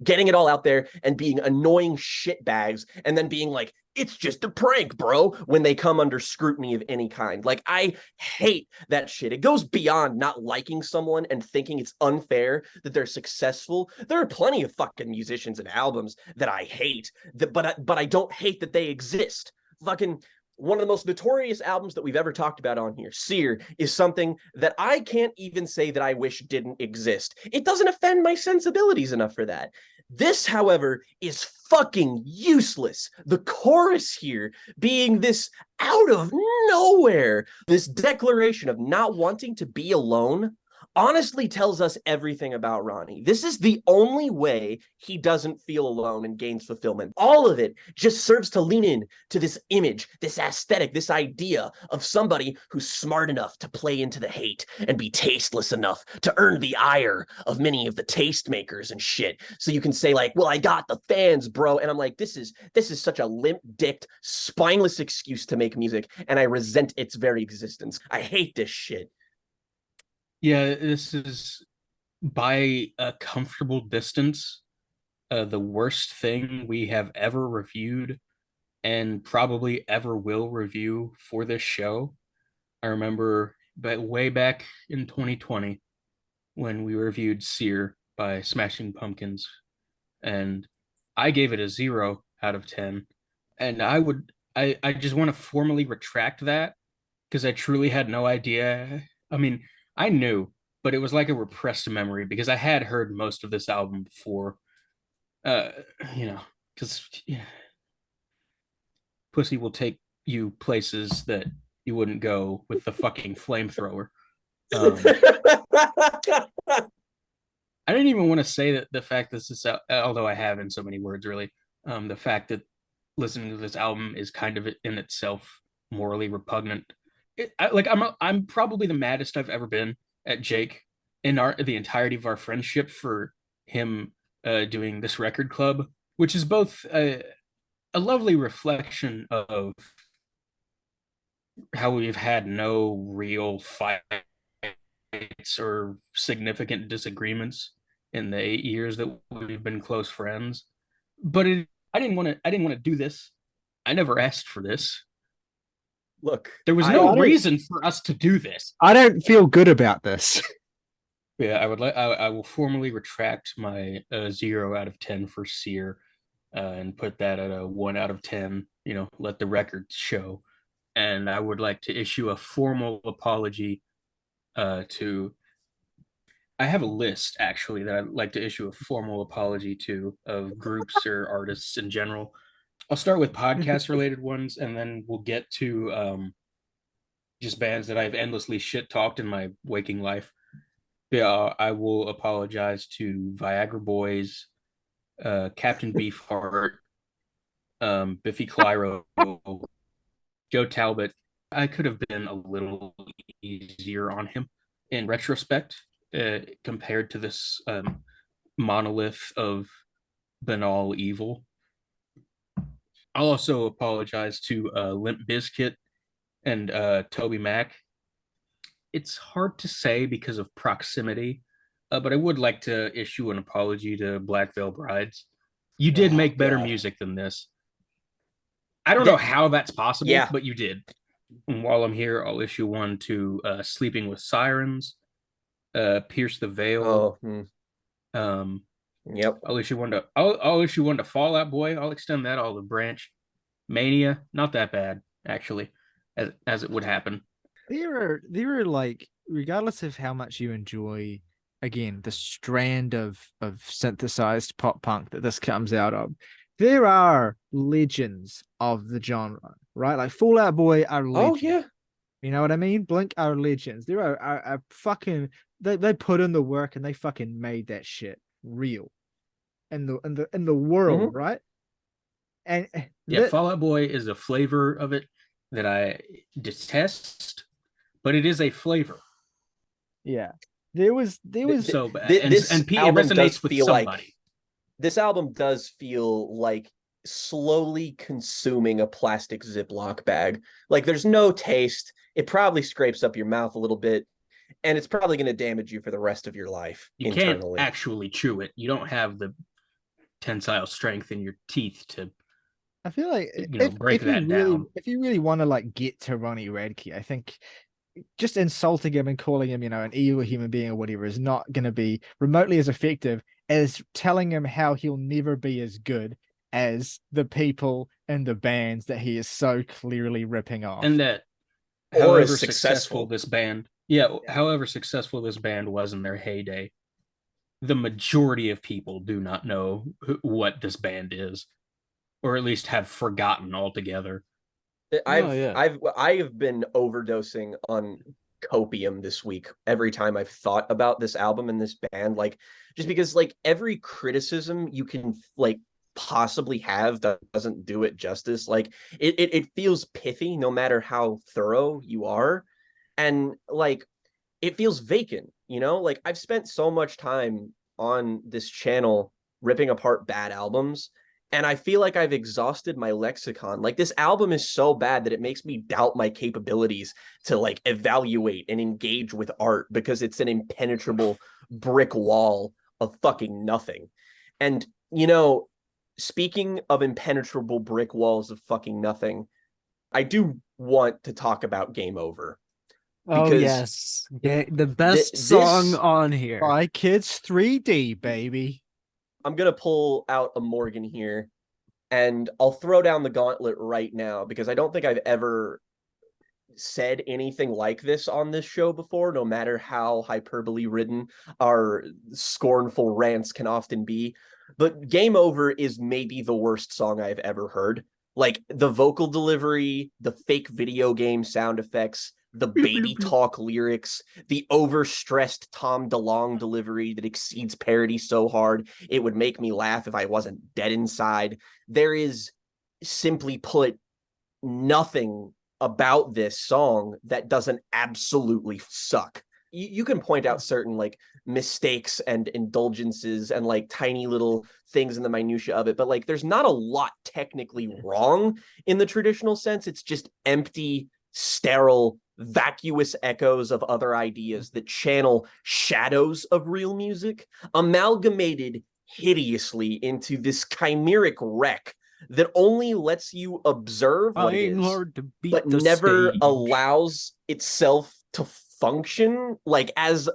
getting it all out there and being annoying shitbags, and then being like, it's just a prank, bro, when they come under scrutiny of any kind. Like, I hate that shit. It goes beyond not liking someone and thinking it's unfair that they're successful. There are plenty of fucking musicians and albums that I hate, but I don't hate that they exist. Fucking one of the most notorious albums that we've ever talked about on here, Sear, is something that I can't even say that I wish didn't exist. It doesn't offend my sensibilities enough for that. This, however, is fucking useless. The chorus here being this out of nowhere, this declaration of not wanting to be alone, honestly tells us everything about Ronnie. This is the only way he doesn't feel alone and gains fulfillment. All of it just serves to lean in to this image, this aesthetic, this idea of somebody who's smart enough to play into the hate and be tasteless enough to earn the ire of many of the tastemakers and shit. So you can say like, well, I got the fans, bro. And I'm like, this is such a limp-dicked, spineless excuse to make music, and I resent its very existence. I hate this shit. Yeah, this is by a comfortable distance the worst thing we have ever reviewed and probably ever will review for this show. I remember way back in 2020 when we reviewed Sear by Smashing Pumpkins, and I gave it a 0 out of 10. And I just want to formally retract that because I truly had no idea. I mean, I knew, but it was like a repressed memory because I had heard most of this album before. Uh, because pussy will take you places that you wouldn't go with the fucking flamethrower. I didn't even want to say that the fact this is, although I have in so many words, really, the fact that listening to this album is kind of in itself morally repugnant. I'm probably the maddest I've ever been at Jake in the entirety of our friendship for him doing this record club, which is both a lovely reflection of how we've had no real fights or significant disagreements in the 8 years that we've been close friends. But I didn't want to do this. I never asked for this. Look, there was no reason for us to do this. I don't feel good about this. Yeah, I will formally retract my 0 out of 10 for Sear and put that at a 1 out of 10. Let the record show. And I would like to issue a formal apology to. I have a list actually that I'd like to issue a formal apology to of groups or artists in general. I'll start with podcast related ones, and then we'll get to just bands that I've endlessly shit talked in my waking life. Yeah, I will apologize to Viagra Boys, Captain Beefheart, Biffy Clyro, Joe Talbot. I could have been a little easier on him in retrospect compared to this monolith of banal evil. I'll also apologize to Limp Bizkit and Toby Mac. It's hard to say because of proximity, but I would like to issue an apology to Black Veil Brides. You did make better music than this. I don't know how that's possible, but you did. And while I'm here, I'll issue one to Sleeping with Sirens, Pierce the Veil. Yep. I'll issue one to Fall Out Boy. I'll extend that olive branch. Mania, not that bad actually, as it would happen. There are like, regardless of how much you enjoy, again, the strand of synthesized pop punk that this comes out of, there are legends of the genre, right? Like Fall Out Boy are Oh legends. yeah. You know what I mean? Blink are legends. They are fucking they put in the work and they fucking made that shit real in the world, Mhm. right? And Yeah, Fall Out Boy is a flavor of it that I detest, but it is a flavor. yeah, there was So This it album does resonates with feel like somebody. this album does feel like slowly consuming a plastic Ziploc bag. Like there's no taste. It probably scrapes up your mouth a little bit, and it's probably going to damage you for the rest of your life You can't internally. actually chew it. You don't have the tensile strength in your teeth to I feel like break that down. if you really want to like get to Ronnie Radke, I think just insulting him and calling him, an evil human being or whatever is not going to be remotely as effective as telling him how he'll never be as good as the people and the bands that he is so clearly ripping off. And that Or as however successful. successful this band, however successful this band was in their heyday, the majority of people do not know what this band is, or at least have forgotten altogether. I have been overdosing on copium this week every time I've thought about this album and this band, like just because like every criticism you can like possibly have doesn't do it justice. Like it feels pithy no matter how thorough you are. And like it feels vacant, like I've spent so much time on this channel ripping apart bad albums, and I feel like I've exhausted my lexicon. Like this album is so bad that it makes me doubt my capabilities to like evaluate and engage with art because it's an impenetrable brick wall of fucking nothing. And speaking of impenetrable brick walls of fucking nothing, I do want to talk about Game Over Oh because yes, the best song this on here. Spy Kids 3D, baby. I'm gonna pull out a Morgan here, and I'll throw down the gauntlet right now because I don't think I've ever said anything like this on this show before, no matter how hyperbole ridden our scornful rants can often be. But Game Over is maybe the worst song I've ever heard. Like the vocal delivery, the fake video game sound effects, the baby talk lyrics, the overstressed Tom DeLonge delivery that exceeds parody so hard it would make me laugh if I wasn't dead inside. There is, simply put, nothing about this song that doesn't absolutely suck. You can point out certain like mistakes and indulgences and like tiny little things in the minutia of it, but like there's not a lot technically wrong in the traditional sense. It's just empty, sterile, vacuous echoes of other ideas that channel shadows of real music amalgamated hideously into this chimeric wreck that only lets you observe what it is, hard to beat but the never stage. allows itself to function like as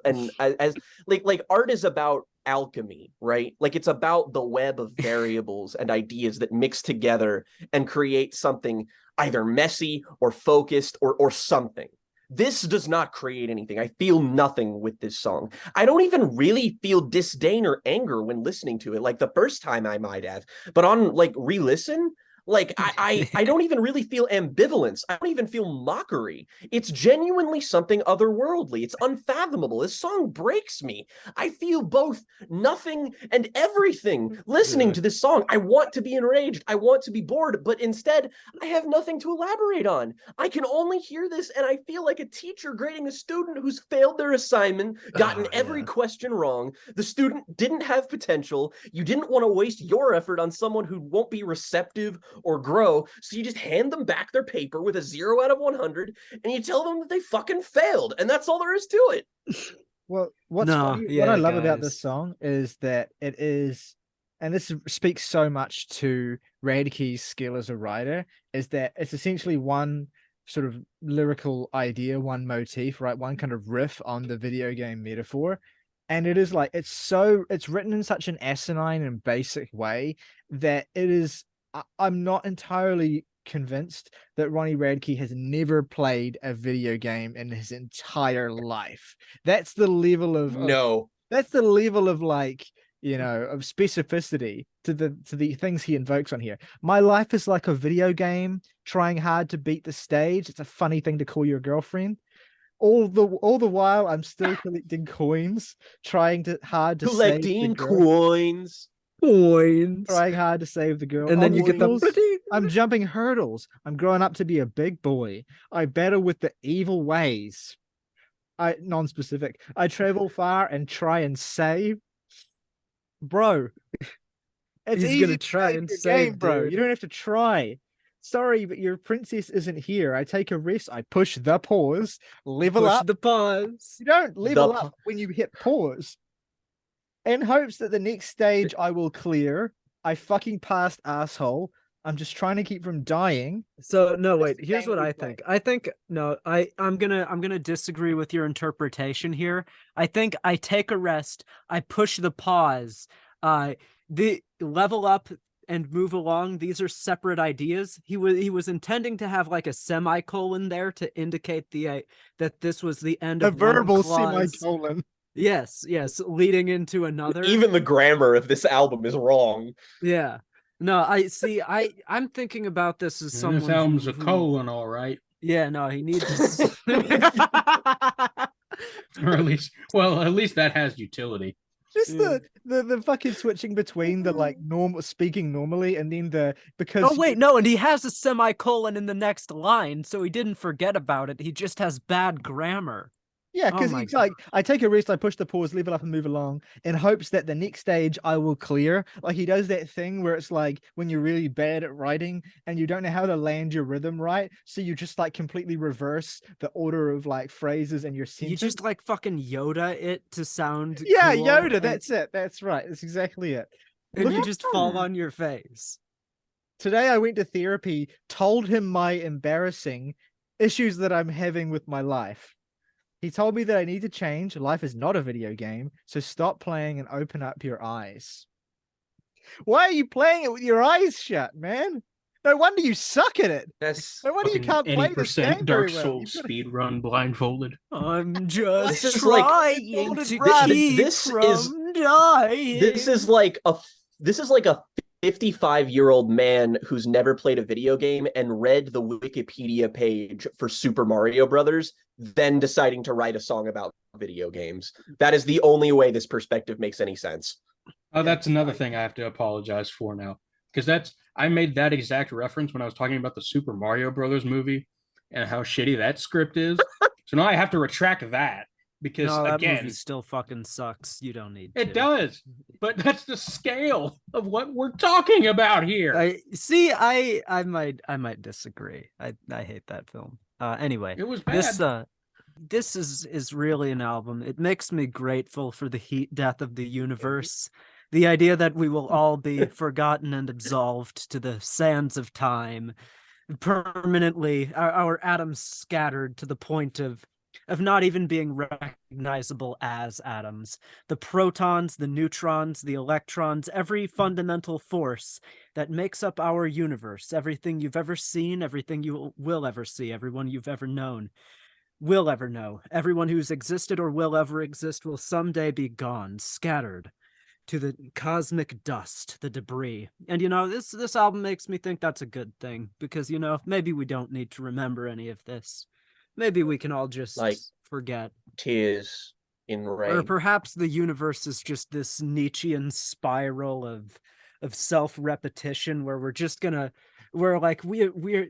like art is about alchemy, right? Like it's about the web of variables and ideas that mix together and create something either messy or focused or something. This does not create anything. I feel nothing with this song. I don't even really feel disdain or anger when listening to it, like the first time I might have. But on like re-listen, like I don't even really feel ambivalence. I don't even feel mockery. It's genuinely something otherworldly. It's unfathomable. This song breaks me. I feel both nothing and everything listening to this song. I want to be enraged. I want to be bored, but instead I have nothing to elaborate on. I can only hear this and I feel like a teacher grading a student who's failed their assignment, gotten every question wrong. The student didn't have potential. You didn't want to waste your effort on someone who won't be receptive or grow, so you just hand them back their paper with a 0 out of 100 and you tell them that they fucking failed, and that's all there is to it. Well, what's No, funny, what I love about this song is that it is, and this speaks so much to Radke's skill as a writer, is that it's essentially one sort of lyrical idea, one motif, right? One kind of riff on the video game metaphor. And it is like, it's written in such an asinine and basic way that it is, I'm not entirely convinced that Ronnie Radke has never played a video game in his entire life. That's the level of No. that's the level of like, of specificity the things he invokes on here. My life is like a video game, trying hard to beat the stage. It's a funny thing to call your girlfriend. All the while, I'm still collecting coins, trying hard to save the Collecting girl. coins. Coins. Trying hard to save the girl. And then you get the Obstacles. I'm jumping hurdles. I'm growing up to be a big boy. I battle with the evil ways. Non-specific. I travel far and try and save. Bro, it's He's easy gonna to try save and your save, game, bro. dude. You don't have to try. Sorry, but your princess isn't here. I take a rest. I push the pause. Level Push up. the pause. You don't level The up when you hit pause. In hopes that the next stage I will clear. I fucking passed, asshole. I'm just trying to keep from dying. So no, That's wait. the Here's game what we I play. think. I think no. I'm gonna disagree with your interpretation here. I think I take a rest. I push the pause. The level up and move along. These are separate ideas. He was intending to have like a semicolon there to indicate that this was the end A of one verbal clause. semicolon. Yes, leading into another. Even the grammar of this album is wrong. Yeah. No, I see. I'm thinking about this as And someone this album's who, a colon, all right. yeah, no, he needs to. Or at least that has utility. Just Yeah. the fucking switching between the like normal speaking normally and then because Oh wait, no, and he has a semicolon in the next line, so he didn't forget about it. He just has bad grammar. yeah, Oh because my he's like, I take a rest, I push the pause, level up and move along in hopes that the next stage I will clear. Like he does that thing where it's like when you're really bad at writing and you don't know how to land your rhythm right, so you just like completely reverse the order of like phrases in your sentence. You just like fucking Yoda it to sound yeah, cool, Yoda, and, that's it. That's right. That's exactly it. and Look you at just fall on your face. Today I went to therapy, told him my embarrassing issues that I'm having with my life. He told me that I need to change. Life is not a video game, so stop playing and open up your eyes. Why are you playing it with your eyes shut, man? No wonder you suck at it. That's No wonder you can't play this game 80% very Dark well. Souls You've gotta- speed run blindfolded. I'm just This is like- trying to Th- keep this is- from dying. This is like a 55-year-old man who's never played a video game and read the Wikipedia page for Super Mario Brothers, then deciding to write a song about video games. That is the only way this perspective makes any sense. Oh, that's another thing I have to apologize for now. Because I made that exact reference when I was talking about the Super Mario Brothers movie and how shitty that script is. So now I have to retract that. Because No, that again, movie still fucking sucks. You don't need it to. does. But that's the scale of what we're talking about here. I might disagree. I hate that film. Anyway, It was bad. this is really an album. It makes me grateful for the heat death of the universe. The idea that we will all be forgotten and absolved to the sands of time, permanently, our atoms scattered to the point of not even being recognizable as atoms. The protons, the neutrons, the electrons, every fundamental force that makes up our universe, everything you've ever seen, everything you will ever see, everyone you've ever known, will ever know, everyone who's existed or will ever exist will someday be gone, scattered to the cosmic dust, the debris. And this album makes me think that's a good thing, because maybe we don't need to remember any of this. Maybe we can all just Like, forget. Tears in Or rain. perhaps the universe is just this Nietzschean spiral of self-repetition where we're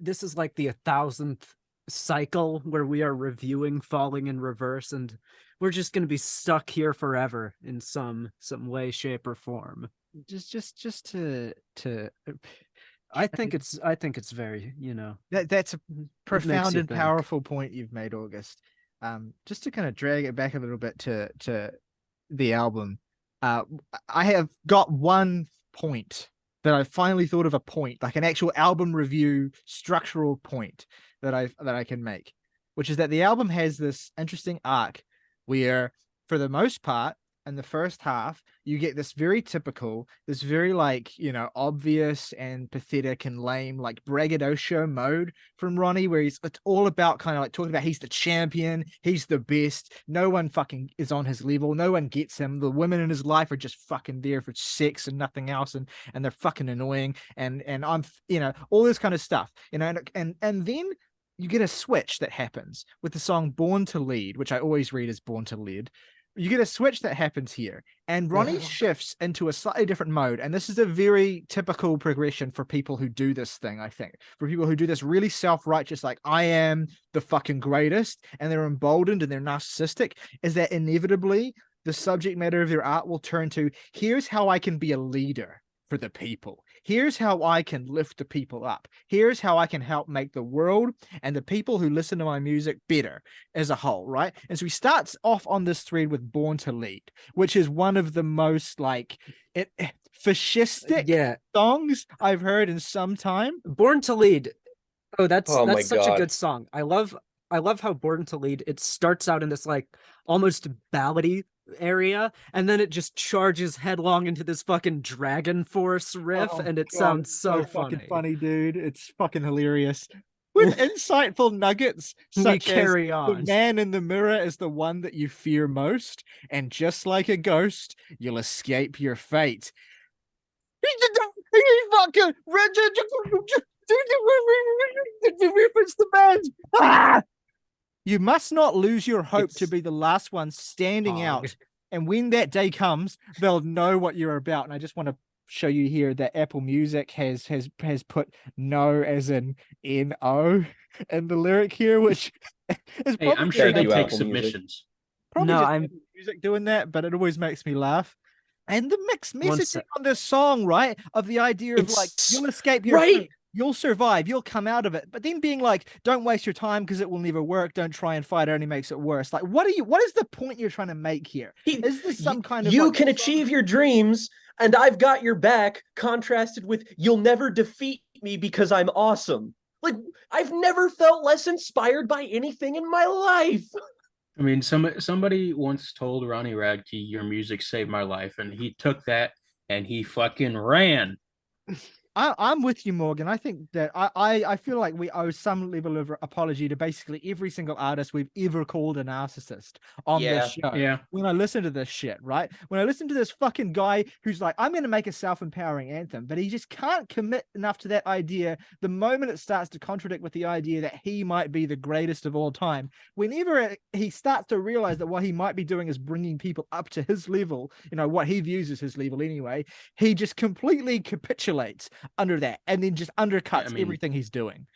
this is like the 1,000th cycle where we are reviewing Falling in Reverse, and we're just gonna be stuck here forever in some way, shape, or form. just to I think it's very, that's a profound you and think. powerful point you've made, August. Just to kind of drag it back a little bit to the album, I have got one point that I finally thought of, a point, like an actual album review structural point that I can make, which is that the album has this interesting arc where, for the most part, in the first half, you get this very typical, this very like, you know, obvious and pathetic and lame, like braggadocio mode from Ronnie, where it's all about kind of like talking about he's the champion, he's the best, no one fucking is on his level, no one gets him. The women in his life are just fucking there for sex and nothing else, and they're fucking annoying, and I'm, you know, all this kind of stuff, you know, and then you get a switch that happens with the song Born to Lead, which I always read as Born to Lead. You get a switch that happens here, and Ronnie shifts into a slightly different mode. And this is a very typical progression for people who do this thing, I think. For people who do this really self-righteous, like, I am the fucking greatest, and they're emboldened and they're narcissistic, is that inevitably the subject matter of their art will turn to, here's how I can be a leader for the people. Here's how I can lift the people up. Here's how I can help make the world and the people who listen to my music better as a whole, right? And so he starts off on this thread with Born to Lead, which is one of the most like fascistic songs I've heard in some time. Born to Lead. Oh, that's such God. a good song. I love how Born to Lead, it starts out in this like almost ballady area, and then it just charges headlong into this fucking Dragon Force riff, and it sounds so fucking funny. funny, dude. It's fucking hilarious. With insightful nuggets such carry as on. the man in the mirror is the one that you fear most, and just like a ghost, you'll escape your fate. He's fucking the band. Ah! You must not lose your hope to be the last one standing out. And when that day comes, they'll know what you're about. And I just want to show you here that Apple Music has put no as in N-O in the lyric here, which is Hey, I'm sure they take submissions. Probably No, just I'm Apple Music doing that, but it always makes me laugh. And the mixed messaging on this song, right? Of the idea of like, you'll escape your fate. You'll survive, you'll come out of it, but then being like, don't waste your time because it will never work. Don't try and fight, it only makes it worse. Like, what is the point you're trying to make here? Is this some kind of you like, can achieve your dreams and I've got your back, contrasted with you'll never defeat me because I'm awesome. Like, I've never felt less inspired by anything in my life. I mean, somebody once told Ronnie Radke, "Your music saved my life," and he took that and he fucking ran. I'm with you, Morgan. I think that I feel like we owe some level of apology to basically every single artist we've ever called a narcissist on this show. Yeah. When I listen to this shit, right? When I listen to this fucking guy who's like, I'm going to make a self-empowering anthem, but he just can't commit enough to that idea the moment it starts to contradict with the idea that he might be the greatest of all time. Whenever he starts to realize that what he might be doing is bringing people up to his level, you know, what he views as his level anyway, he just completely capitulates under that and then just undercuts everything he's doing.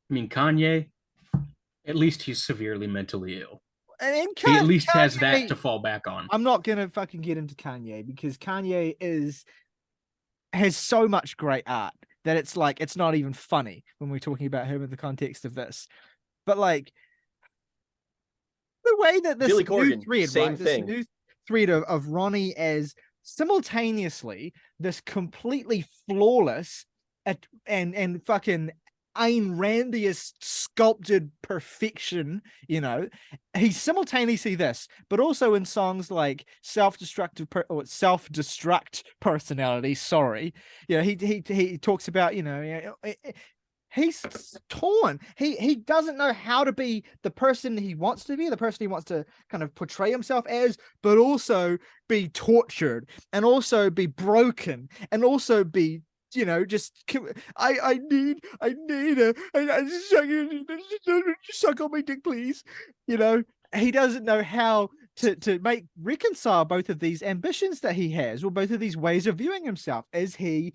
I mean, Kanye, at least he's severely mentally ill. And he at least has that to fall back on. I'm not gonna fucking get into Kanye because Kanye has so much great art that it's like it's not even funny when we're talking about him in the context of this. But like the way that this Billy new Corgan, thread, same right? thing. This new thread of Ronnie as simultaneously this completely flawless and fucking Ayn Randiest sculpted perfection, you know, he's simultaneously this, but also in songs like self-destruct personality. Sorry, you know, he talks about, you know, he's torn. He doesn't know how to be the person he wants to be, the person he wants to kind of portray himself as, but also be tortured and also be broken and also be, you know, just I need suck on my dick, please. You know, he doesn't know how to reconcile both of these ambitions that he has, or both of these ways of viewing himself. As he's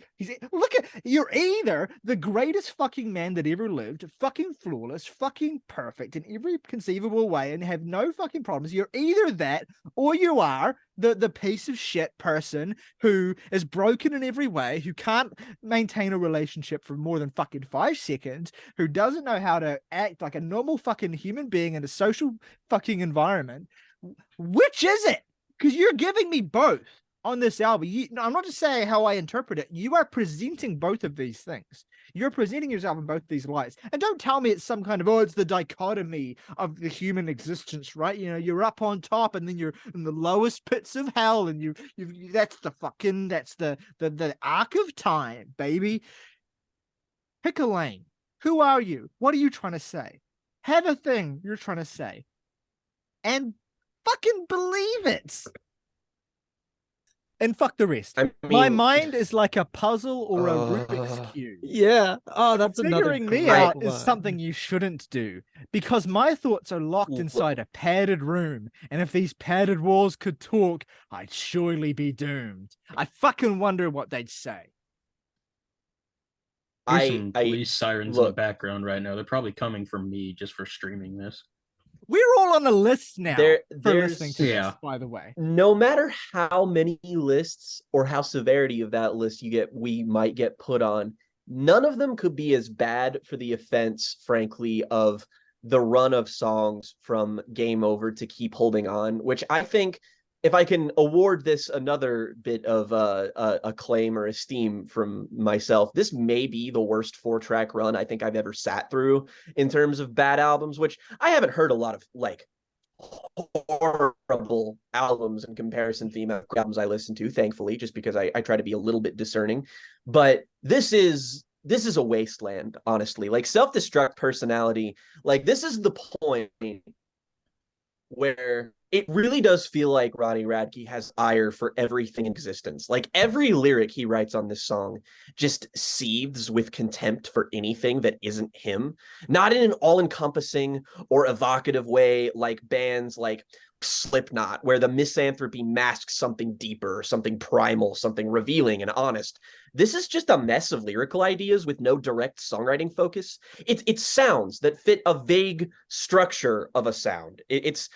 look at, you're either the greatest fucking man that ever lived, fucking flawless, fucking perfect in every conceivable way, and have no fucking problems. You're either that, or you are the piece of shit person who is broken in every way, who can't maintain a relationship for more than fucking 5 seconds, who doesn't know how to act like a normal fucking human being in a social fucking environment. Which is it? Because you're giving me both. on this album. I'm not just saying how I interpret it. You are presenting both of these things. You're presenting yourself in both these lights. And don't tell me it's some kind of, it's the dichotomy of the human existence, right? You know, you're up on top and then you're in the lowest pits of hell, and that's the arc of time, baby. Pick a lane. Who are you? What are you trying to say? Have a thing you're trying to say. And fucking believe it. And fuck the rest. My mind is like a puzzle or a Rubik's Cube. Yeah. Oh, that's another Figuring me great out is line. something you shouldn't do, because my thoughts are locked inside a padded room, and if these padded walls could talk, I'd surely be doomed. I fucking wonder what they'd say. There's some police sirens in the background right now. They're probably coming from me just for streaming this. We're all on a list now for listening to this, by the way. No matter how many lists or how severity of that list we might get put on, none of them could be as bad for the offense, frankly, of the run of songs from Game Over to Keep Holding On, which I think, if I can award this another bit of acclaim or esteem from myself, this may be the worst 4-track run I think I've ever sat through in terms of bad albums, which I haven't heard a lot of like horrible albums in comparison to the amount of albums I listen to, thankfully, just because I try to be a little bit discerning. But this is a wasteland, honestly. Like Self-Destruct Personality, like this is the point where it really does feel like Ronnie Radke has ire for everything in existence. Like every lyric he writes on this song just seethes with contempt for anything that isn't him. Not in an all-encompassing or evocative way like bands like Slipknot, where the misanthropy masks something deeper, something primal, something revealing and honest. This is just a mess of lyrical ideas with no direct songwriting focus. It's sounds that fit a vague structure of a sound. It's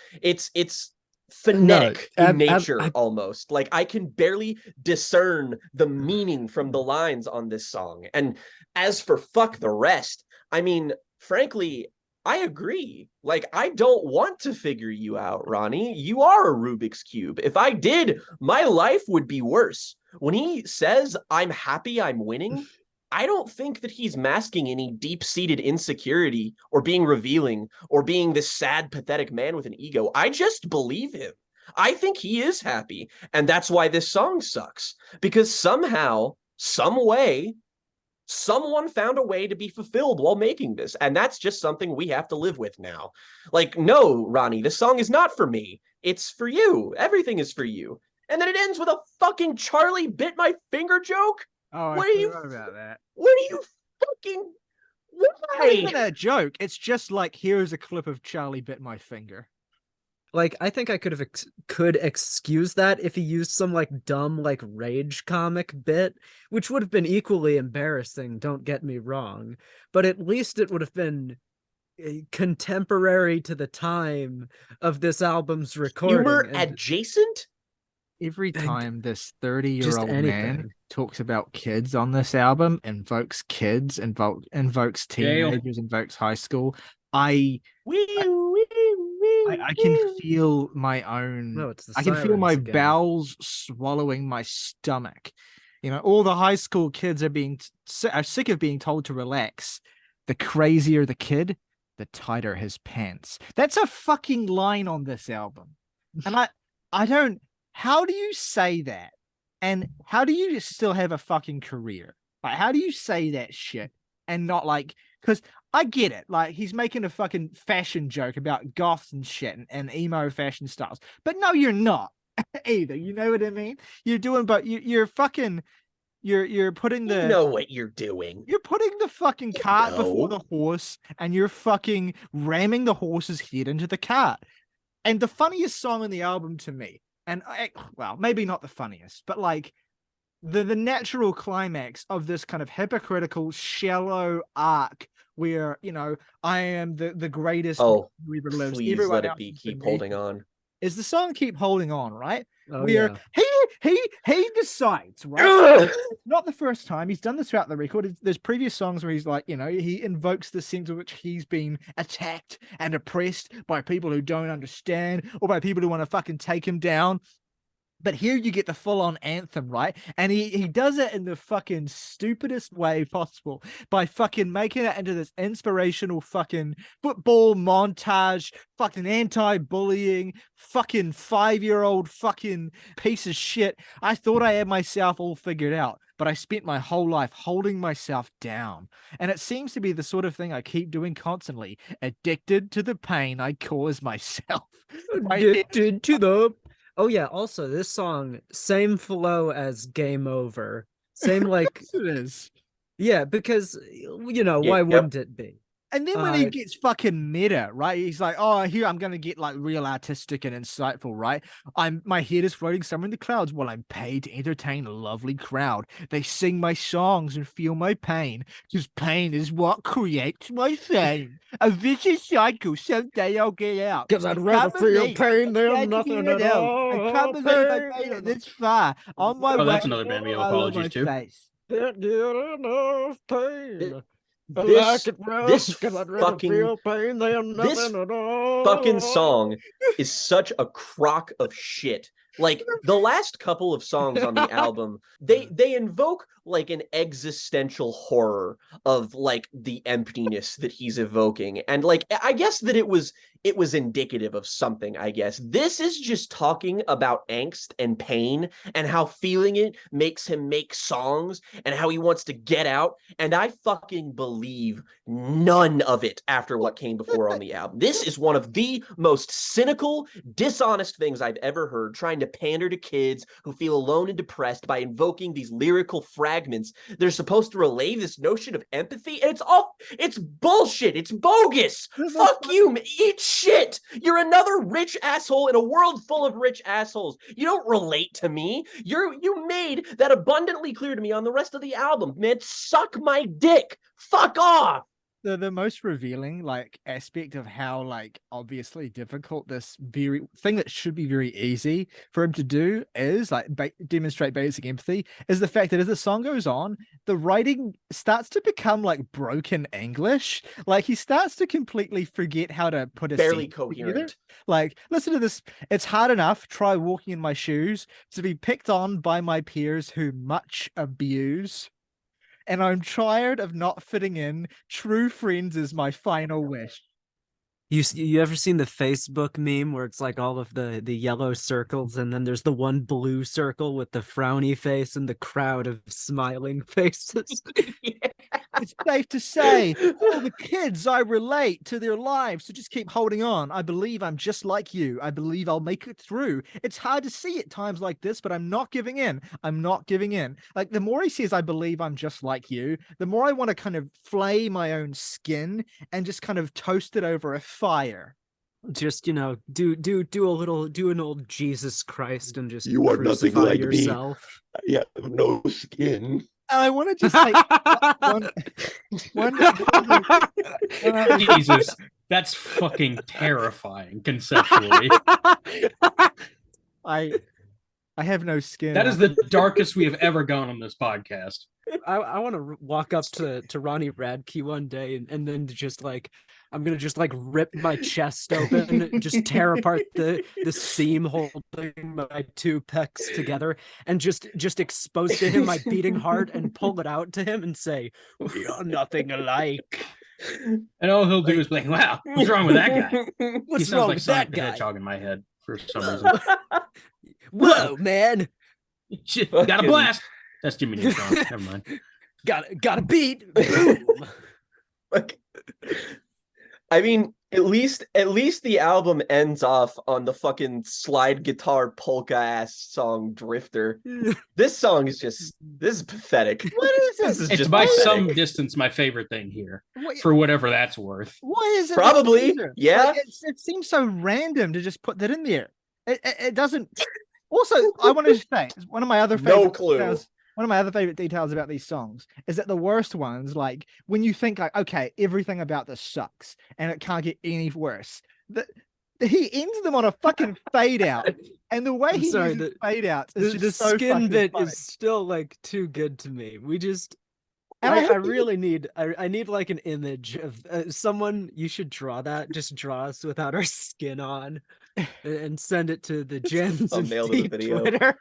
phonetic in nature, almost. Like I can barely discern the meaning from the lines on this song. And as for fuck the rest, I mean, frankly, I agree. Like, I don't want to figure you out, Ronnie. You are a Rubik's Cube. If I did, my life would be worse. When he says, I'm happy I'm winning, I don't think that he's masking any deep-seated insecurity or being revealing or being this sad, pathetic man with an ego. I just believe him. I think he is happy. And that's why this song sucks. Because somehow, some way, someone found a way to be fulfilled while making this, and that's just something we have to live with now. Like, no, Ronnie, this song is not for me. It's for you. Everything is for you. And then it ends with a fucking Charlie bit my finger joke? Oh, I forgot about that. What are you fucking... Why? Not even a joke. It's just like, here's a clip of Charlie bit my finger. Like, I think I could excuse that if he used some like dumb like rage comic bit, which would have been equally embarrassing, don't get me wrong, but at least it would have been contemporary to the time of this album's recording. Humor adjacent? Every time this 30-year-old man talks about kids on this album, invokes kids, invokes teenagers, invokes high school, I can feel my own. No, it's the I can feel my again. bowels swallowing my stomach. You know, all the high school kids are sick of being told to relax. The crazier the kid, the tighter his pants. That's a fucking line on this album, and I don't. How do you say that? And how do you still have a fucking career? Like, how do you say that shit and not like? Because I get it. Like, he's making a fucking fashion joke about goths and shit and emo fashion styles. But no, you're not either. You know what I mean? You're doing, but you're fucking, you're putting the... You know what you're doing. You're putting the fucking cart before the horse, and you're fucking ramming the horse's head into the cart. And the funniest song on the album to me, well, maybe not the funniest, but like, the natural climax of this kind of hypocritical, shallow arc where, you know, I am the greatest who ever lives. Please let it be Keep Holding On. Is the song Keep Holding On, right? Oh, where he decides, right? Ugh! Not the first time. He's done this throughout the record. There's previous songs where he's like, you know, he invokes the sense in which he's been attacked and oppressed by people who don't understand or by people who want to fucking take him down. But here you get the full-on anthem, right? And he does it in the fucking stupidest way possible by fucking making it into this inspirational fucking football montage, fucking anti-bullying, fucking 5-year-old fucking piece of shit. I thought I had myself all figured out, but I spent my whole life holding myself down. And it seems to be the sort of thing I keep doing constantly, addicted to the pain I cause myself. Addicted to the... Oh yeah, also this song, same flow as Game Over. Same like It is. yeah, because Yeah, why yep. wouldn't it be? And then when he gets fucking meta, right? He's like, oh, here I'm gonna get like real artistic and insightful, right? My head is floating somewhere in the clouds while I'm paid to entertain a lovely crowd. They sing my songs and feel my pain, because pain is what creates my fame. A vicious cycle, someday I'll get out. Because I'd And rather come with feel me. pain than Can't nothing get at out. all. And come with me if I made it this far. On my way, that's another band we have all over apologies my to. face. Can't get enough pain. This this feel pain than this nothing at all. fucking song is such a crock of shit. Like the last couple of songs on the album, they invoke like an existential horror of like the emptiness that he's evoking. And like I guess that it was indicative of something, I guess. This is just talking about angst and pain and how feeling it makes him make songs and how he wants to get out. And I fucking believe none of it after what came before on the album. This is one of the most cynical, dishonest things I've ever heard, trying to pander to kids who feel alone and depressed by invoking these lyrical fragments. They're supposed to relay this notion of empathy, and it's bullshit. It's bogus. Fuck you. Eat shit. You're another rich asshole in a world full of rich assholes. You don't relate to me. You made that abundantly clear to me on the rest of the album. Man, suck my dick. Fuck off. The most revealing like aspect of how like obviously difficult this very thing that should be very easy for him to do is like demonstrate basic empathy is the fact that as the song goes on, the writing starts to become like broken English. Like he starts to completely forget how to put a Barely sentence together. coherent. Like, listen to this. It's hard enough, try walking in my shoes, to be picked on by my peers who much abuse. And I'm tired of not fitting in. True friends is my final wish. You ever seen the Facebook meme where it's like all of the yellow circles and then there's the one blue circle with the frowny face and the crowd of smiling faces? It's safe to say, all the kids I relate to their lives, so just keep holding on. I believe I'm just like you. I believe I'll make it through. It's hard to see at times like this, but I'm not giving in. I'm not giving in. Like the more he says, I believe I'm just like you, the more I want to kind of flay my own skin and just kind of toast it over a fire. Just do an old Jesus Christ and just You are nothing crucify like yourself. me. I have no skin. And I want to just say one Jesus, that's fucking terrifying conceptually. I have no skin. That is the darkest we have ever gone on this podcast. I want to walk up to Ronnie Radke one day and then just like I'm gonna just like rip my chest open, just tear apart the seam holding my two pecs together, and just expose to him my beating heart and pull it out to him and say, "We are nothing alike." And all he'll do is be like, "Wow, what's wrong with that guy?" He What's sounds wrong like with Sonic that the guy? Hedgehog in my head for some reason. Whoa, man! Shit, got a blast. That's Jimmy Neutron. Never mind. Got a beat. Boom. Like, I mean, at least the album ends off on the fucking slide guitar polka ass song Drifter. This song is this is pathetic. What is This this? is It's just by pathetic. some distance my favorite thing here, What, for whatever that's worth. what is it? Probably, Either? yeah. Like, it seems so random to just put that in there. It doesn't. Also, I want to say one of my other No favorite clue. details, one of my other favorite details about these songs is that the worst ones, like when you think like, okay, everything about this sucks and it can't get any worse. He ends them on a fucking fade out, and the way I'm he sorry, uses fade outs is The just so skin fucking bit funny. is still like too good to me. We just And I hope really need I need like an image of someone. You should draw that. Just draw us without our skin on, and send it to the Gens and thumbnail to the Feet video. Twitter.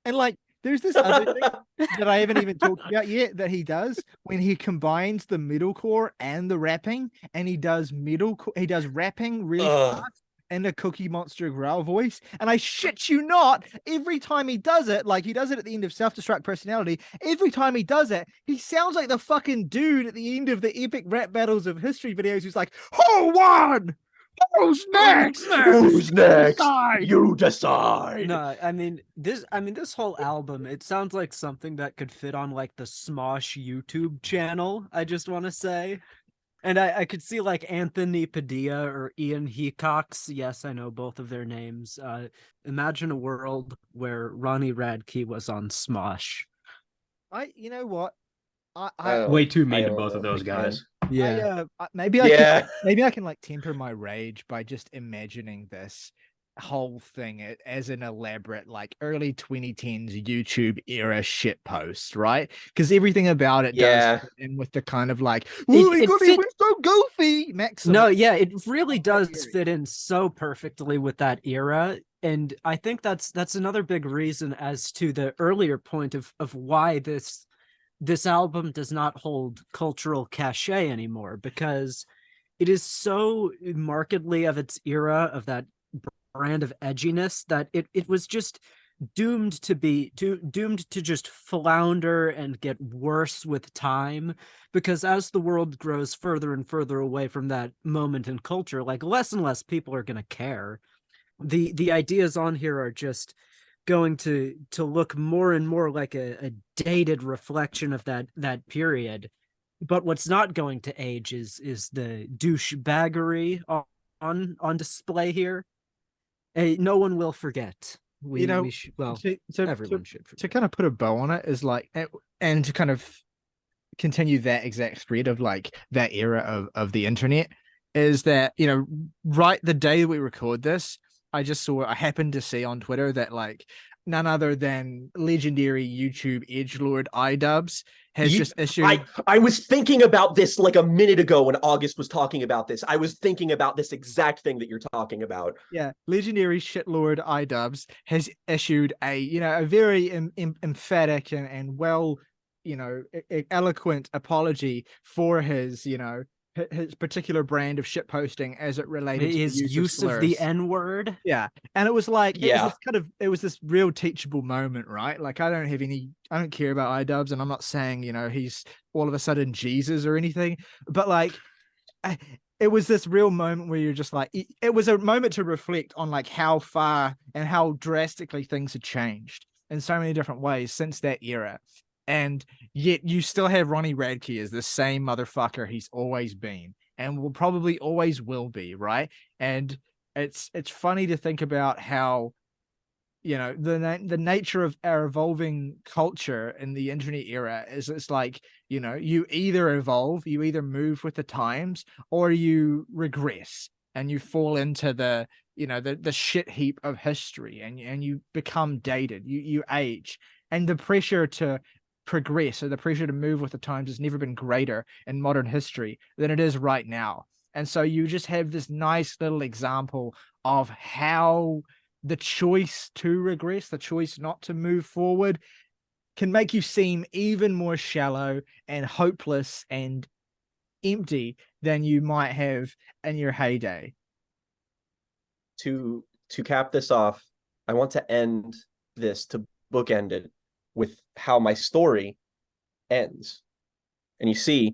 And like, there's this other thing that I haven't even talked about yet that he does when he combines the metalcore and the rapping, and he does he does rapping really Ugh. fast in a Cookie Monster growl voice. And I shit you not, every time he does it, like he does it at the end of Self-Destruct Personality, every time he does it, he sounds like the fucking dude at the end of the epic rap battles of history videos who's like, who won? Who's next? Who's next? Decide. You decide. No, I mean this whole album, it sounds like something that could fit on like the Smosh YouTube channel, I just want to say. And I could see like Anthony Padilla or Ian Hecox. Yes, I know both of their names. Imagine a world where Ronnie Radke was on Smosh. You know what? Way too mean I to don't both know of if I those can. guys. Yeah. Maybe I Yeah. can like temper my rage by just imagining this whole thing as an elaborate like early 2010s YouTube era shit post, right? Because everything about it Yeah. does fit in with the kind of like, oh my it god, he fit- was so goofy, Maxim. No, yeah, it really of that does period. fit in so perfectly with that era. And I think that's another big reason as to the earlier point of why this album does not hold cultural cachet anymore, because it is so markedly of its era, of that brand of edginess, that it was just doomed to just flounder and get worse with time, because as the world grows further and further away from that moment in culture, like less and less people are going to care. The ideas on here are just going to look more and more like a dated reflection of that period. But what's not going to age is the douchebaggery on display here. No one will forget. You know, We should, well, to everyone should to forget. kind of put a bow on it is like, and to kind of continue that exact thread of like that era of the internet, is that, you know, right the day we record this, I happened to see on Twitter that like none other than legendary YouTube edgelord iDubbbz has just issued. I was thinking about this like a minute ago when August was talking about this. I was thinking about this exact thing that you're talking about. Yeah, legendary shitlord iDubbbz has issued a very emphatic and well, eloquent apology for his his particular brand of shit posting as it related to the His use of the N-word. Yeah, and it was like Yeah. it was this real teachable moment, right? Like I don't care about iDubbbz, and I'm not saying he's all of a sudden Jesus or anything, but like it was this real moment where you're just like, it was a moment to reflect on like how far and how drastically things had changed in so many different ways since that era. And yet you still have Ronnie Radke as the same motherfucker he's always been and will probably always will be, right? And it's funny to think about how the nature of our evolving culture in the internet era is, it's like, you either evolve, you either move with the times, or you regress and you fall into the the shit heap of history, and you become dated, you age, and the pressure to progress or the pressure to move with the times has never been greater in modern history than it is right now. And so you just have this nice little example of how the choice to regress, the choice not to move forward, can make you seem even more shallow and hopeless and empty than you might have in your heyday. To cap this off, I want to end this, to bookend it with how my story ends. And you see,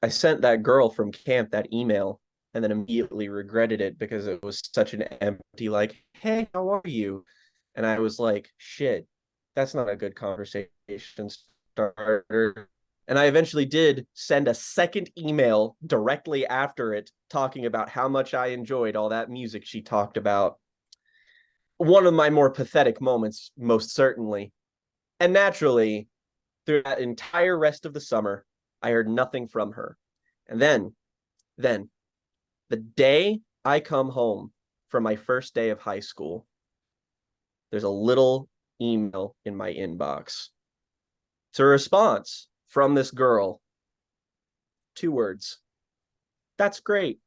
I sent that girl from camp that email and then immediately regretted it because it was such an empty, like, hey, how are you? And I was like, shit, that's not a good conversation starter. And I eventually did send a second email directly after it, talking about how much I enjoyed all that music she talked about. One of my more pathetic moments, most certainly. And naturally, through that entire rest of the summer, I heard nothing from her. And then, the day I come home from my first day of high school, there's a little email in my inbox. It's a response from this girl. 2 words. That's great.